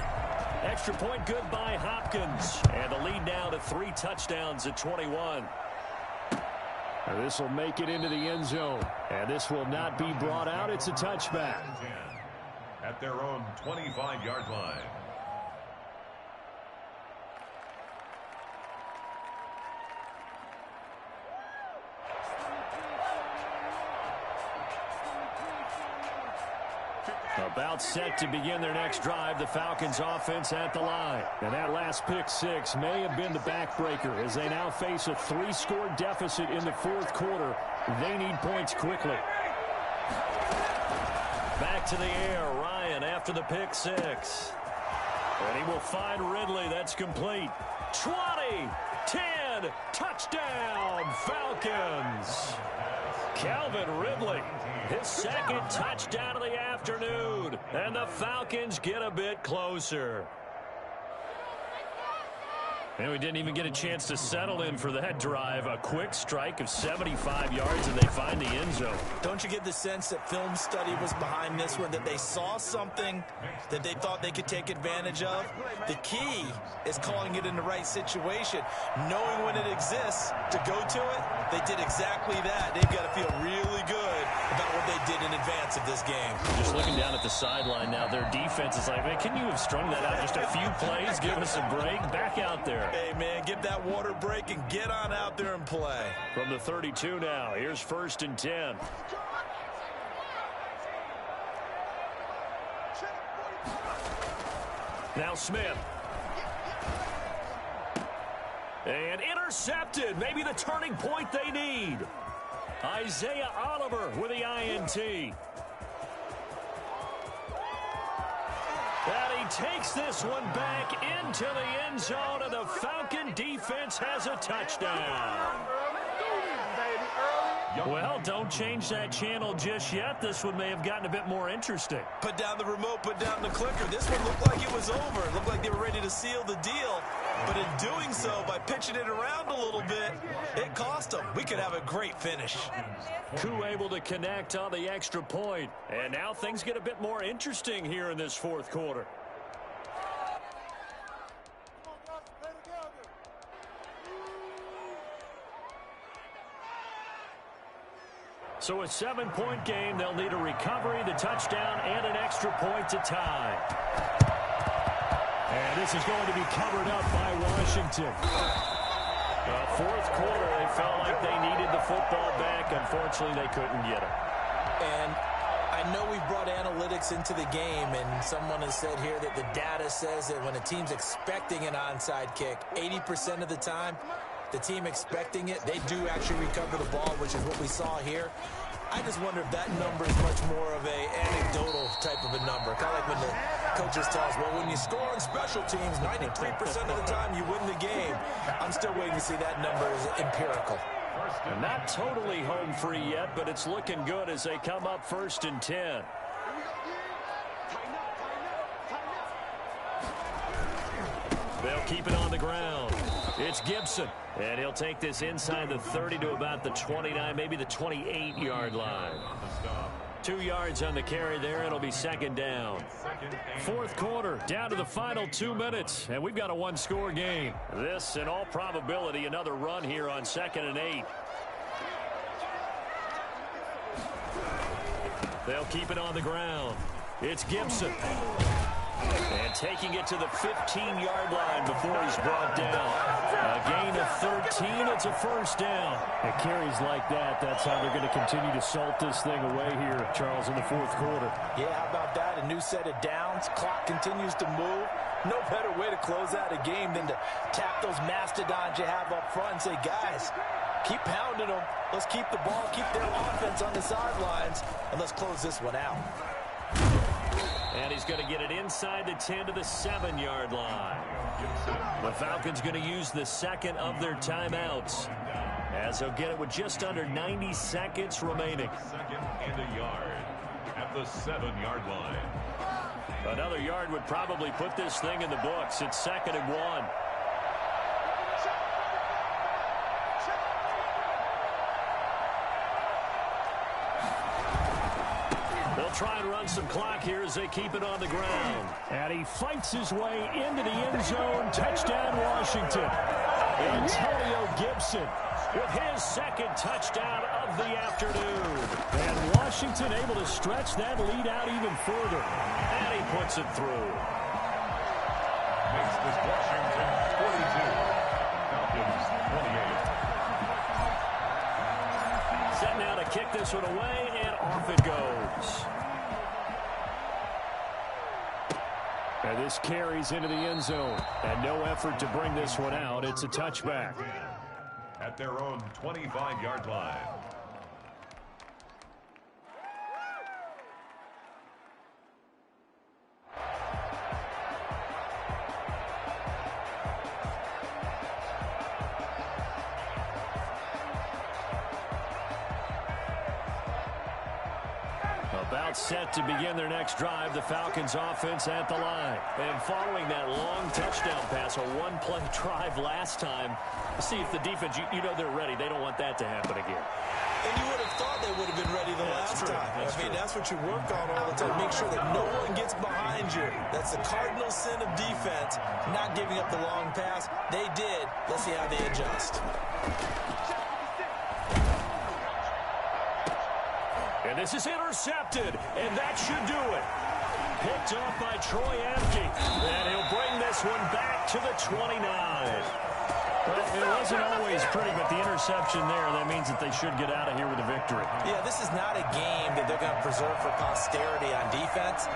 Extra point good by Hopkins. And the lead now to 3 touchdowns at 21. And this will make it into the end zone. And this will not be brought out. It's a touchback. At their own 25-yard line. About set to begin their next drive, the Falcons offense at the line. And that last pick 6 may have been the backbreaker as they now face a 3-score deficit in the 4th quarter. They need points quickly. Back to the air, Ryan after the pick 6. And he will find Ridley. That's complete. 20, 10, touchdown, Falcons. Calvin Ridley, his 2nd touchdown of the afternoon. And the Falcons get a bit closer. And we didn't even get a chance to settle in for that drive. A quick strike of 75 yards, and they find the end zone. Don't you get the sense that film study was behind this one, that they saw something that they thought they could take advantage of? The key is calling it in the right situation, knowing when it exists to go to it. They did exactly that. They've got to feel really good about what they did in advance of this game. Just looking down at the sideline now, their defense is like, man, can you have strung that out just a few plays? Give us a break. Back out there. Hey, man, give that water break and get on out there and play. From the 32 now, here's 1st and 10. Now Smith. And intercepted. Maybe the turning point they need. Isaiah Oliver with the INT. And he takes this one back into the end zone, and the Falcon defense has a touchdown. Well, don't change that channel just yet. This one may have gotten a bit more interesting. Put down the remote, put down the clicker. This one looked like it was over. It looked like they were ready to seal the deal. But in doing so, by pitching it around a little bit, it cost them. We could have a great finish. Koo able to connect on the extra point. And now things get a bit more interesting here in this 4th quarter. So a 7-point game. They'll need a recovery, the touchdown, and an extra point to tie. And this is going to be covered up by Washington. Fourth quarter, they felt like they needed the football back. Unfortunately, they couldn't get it. And I know we've brought analytics into the game, and someone has said here that the data says that when a team's expecting an onside kick, 80% of the time, the team expecting it, they do actually recover the ball, which is what we saw here. I just wonder if that number is much more of a anecdotal type of a number. Kind of like when the coaches tell us, well, when you score on special teams, 93% of the time you win the game. I'm still waiting to see that number is empirical. And not totally home free yet, but it's looking good as they come up 1st and 10. They'll keep it on the ground. It's Gibson. And he'll take this inside the 30 to about the 29, maybe the 28-yard line. 2 yards on the carry there. It'll be 2nd down. Fourth quarter, down to the final 2 minutes. And we've got a one-score game. This, in all probability, another run here on 2nd and 8. They'll keep it on the ground. It's Gibson. And taking it to the 15-yard line before he's brought down. A gain of 13. It's a 1st down. It carries like that. That's how they're going to continue to salt this thing away here, Charles, in the fourth quarter. Yeah, how about that? A new set of downs. Clock continues to move. No better way to close out a game than to tap those mastodons you have up front and say, guys, keep pounding them. Let's keep the ball, keep their offense on the sidelines, and let's close this one out. And he's going to get it inside the 10 to the 7-yard line. The Falcons going to use the second of their timeouts, as they'll get it with just under 90 seconds remaining. 2nd and a yard at the 7-yard line. Another yard would probably put this thing in the books. It's 2nd and 1. Try and run some clock here as they keep it on the ground. And he fights his way into the end zone. Touchdown, Washington. Antonio Gibson with his 2nd touchdown of the afternoon. And Washington able to stretch that lead out even further. And he puts it through. Makes this Washington 42. Falcons 28. Set now to kick this one away, and off it goes. And this carries into the end zone. And no effort to bring this one out. It's a touchback. At their own 25-yard line. About set to begin their next drive, the Falcons offense at the line. And following that long touchdown pass, a one-play drive last time, see if the defense, you know they're ready. They don't want that to happen again. And you would have thought they would have been ready the last time. That's what you work on all the time. Make sure that no one gets behind you. That's the cardinal sin of defense, not giving up the long pass. They did. Let's see how they adjust. And this is intercepted, and that should do it. Picked off by Troy Apke, and he'll bring this one back to the 29. Well, it wasn't always pretty, but the interception there, that means that they should get out of here with a victory. Yeah, this is not a game that they're going to preserve for posterity on defense,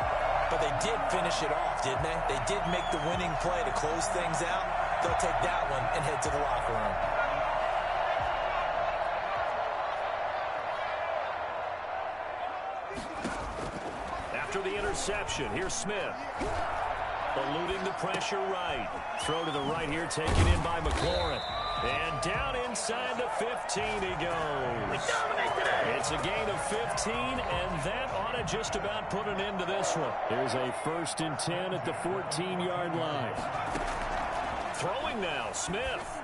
but they did finish it off, didn't they? They did make the winning play to close things out. They'll take that one and head to the locker room. After the interception, here's Smith. Eluding the pressure right. Throw to the right here, taken in by McLaurin. And down inside the 15 he goes. It's a gain of 15, and that ought to just about put an end to this one. Here's a 1st and 10 at the 14-yard line. Throwing now, Smith.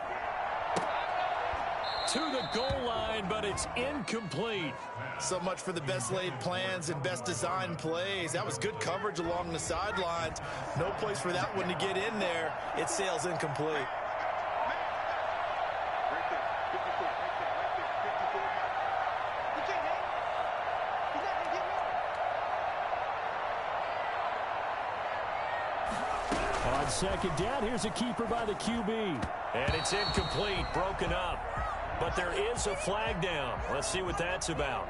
To the goal line, but it's incomplete. So much for the best laid plans and best designed plays. That was good coverage along the sidelines. No place for that one to get in there. It sails incomplete. On second down, here's a keeper by the QB. And it's incomplete, broken up. But there is a flag down. Let's see what that's about.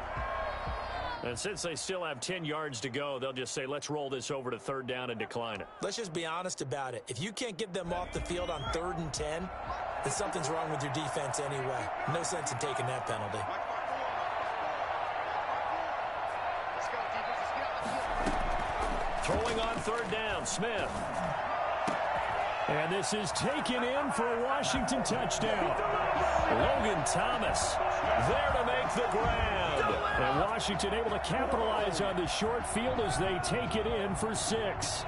And since they still have 10 yards to go, they'll just say, let's roll this over to third down and decline it. Let's just be honest about it. If you can't get them off the field on 3rd and 10, then something's wrong with your defense anyway. No sense in taking that penalty. Throwing on third down, Smith. And this is taken in for a Washington touchdown. Logan Thomas there to make the grab. And Washington able to capitalize on the short field as they take it in for 6.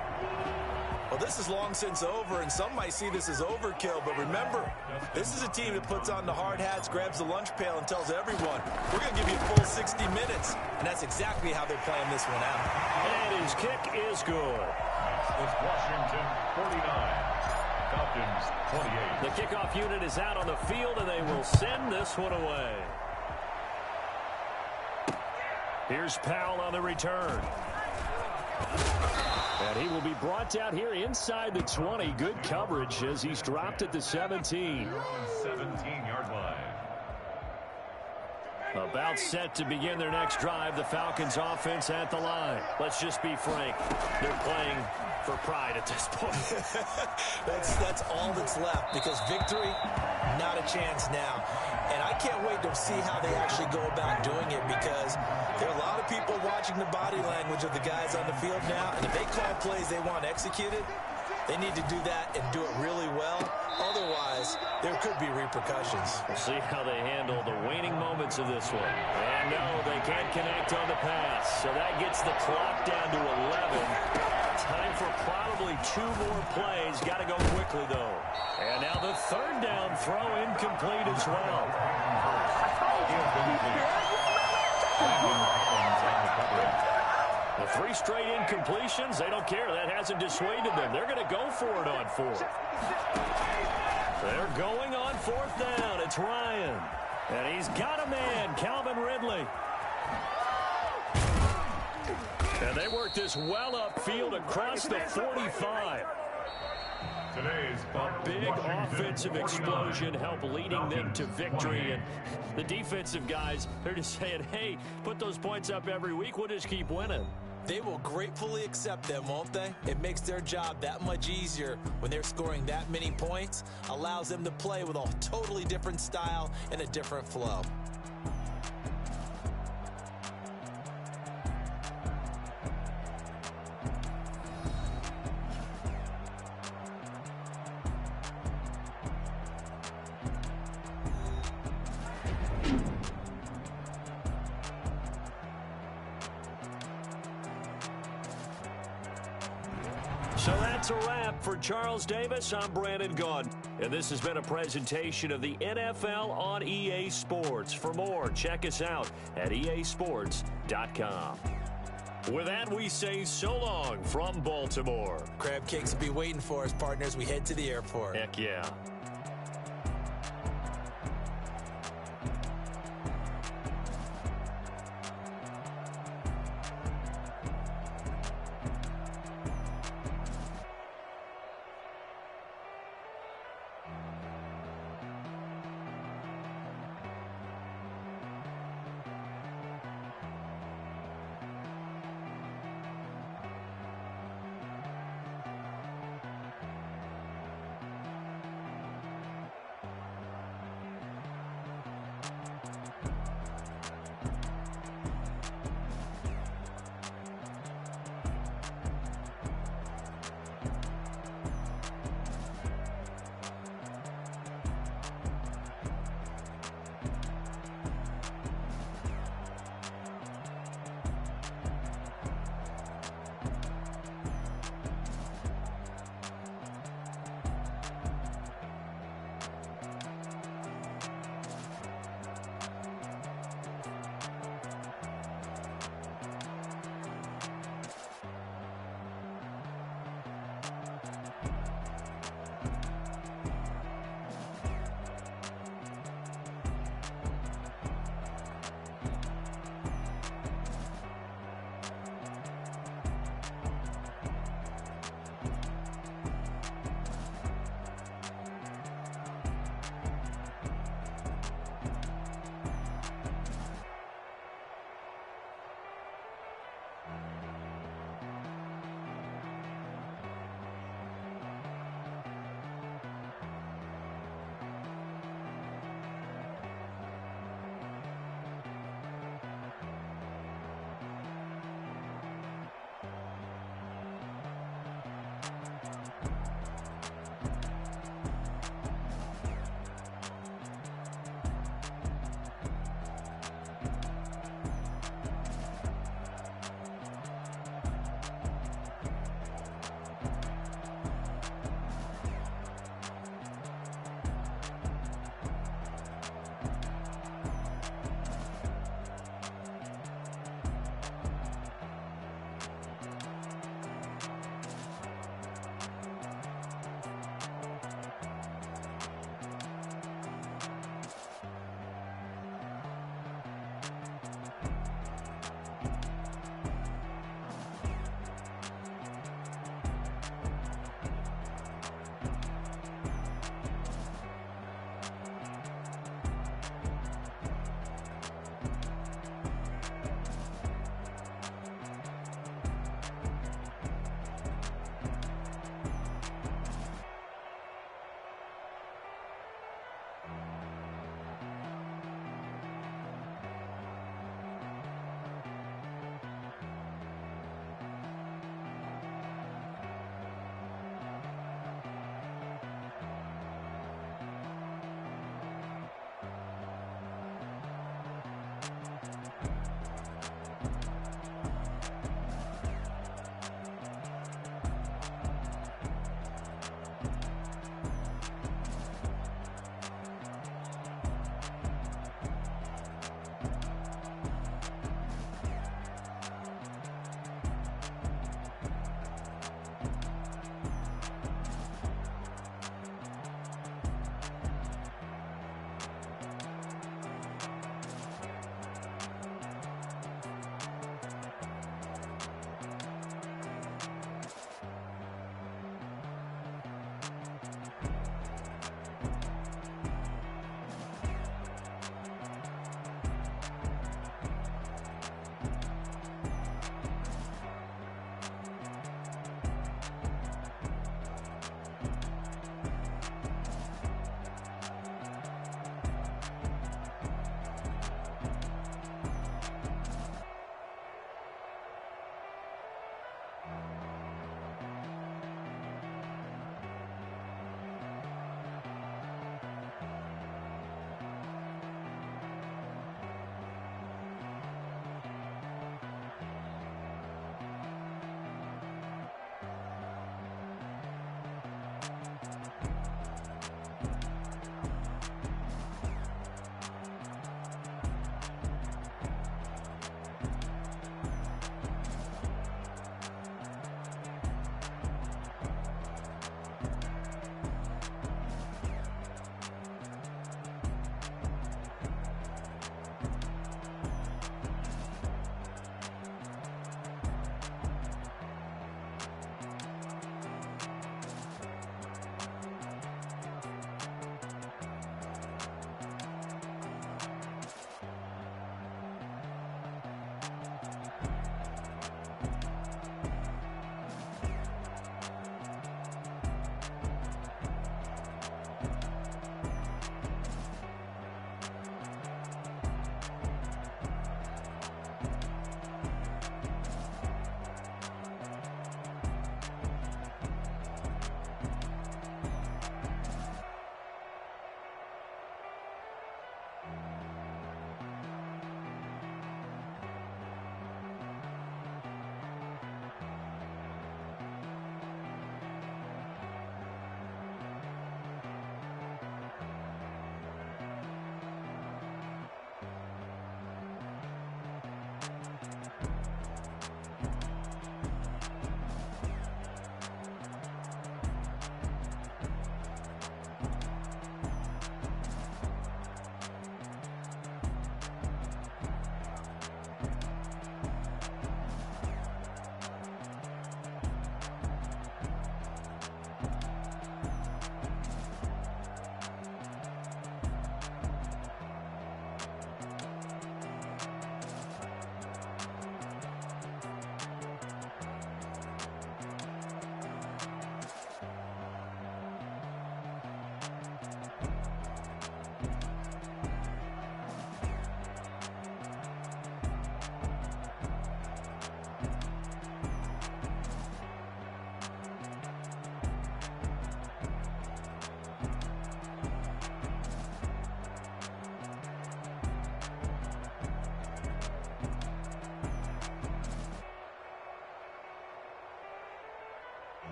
Well, this is long since over, and some might see this as overkill. But remember, this is a team that puts on the hard hats, grabs the lunch pail, and tells everyone, we're going to give you a full 60 minutes. And that's exactly how they're playing this one out. And his kick is good. It's Washington 49. Falcons 28. The kickoff unit is out on the field, and they will send this one away. Here's Powell on the return. And he will be brought down here inside the 20. Good coverage as he's dropped at the 17. 17-yard line. About set to begin their next drive. The Falcons offense at the line. Let's just be frank. They're playing for pride at this point. That's all that's left, because victory, not a chance now. And I can't wait to see how they actually go about doing it, because there are a lot of people watching the body language of the guys on the field now, and if they call plays they want executed, they need to do that and do it really well. Otherwise, there could be repercussions. We'll see how they handle the waning moments of this one. And no, they can't connect on the pass. So that gets the clock down to 11. Time for probably 2 more plays. Got to go quickly, though. And now the third down throw incomplete as well. The 3 straight incompletions, they don't care. That hasn't dissuaded them. They're going to go for it on 4th. They're going on 4th down. It's Ryan. And he's got a man, Calvin Ridley. And they work this well upfield across the 45. A big offensive explosion helped leading them to victory. And the defensive guys, they're just saying, hey, put those points up every week. We'll just keep winning. They will gratefully accept them, won't they? It makes their job that much easier when they're scoring that many points. Allows them to play with a totally different style and a different flow. So that's a wrap. For Charles Davis, I'm Brandon Gaudin. And this has been a presentation of the NFL on EA Sports. For more, check us out at easports.com. With that, we say so long from Baltimore. Crab cakes will be waiting for us, partners. We head to the airport. Heck yeah.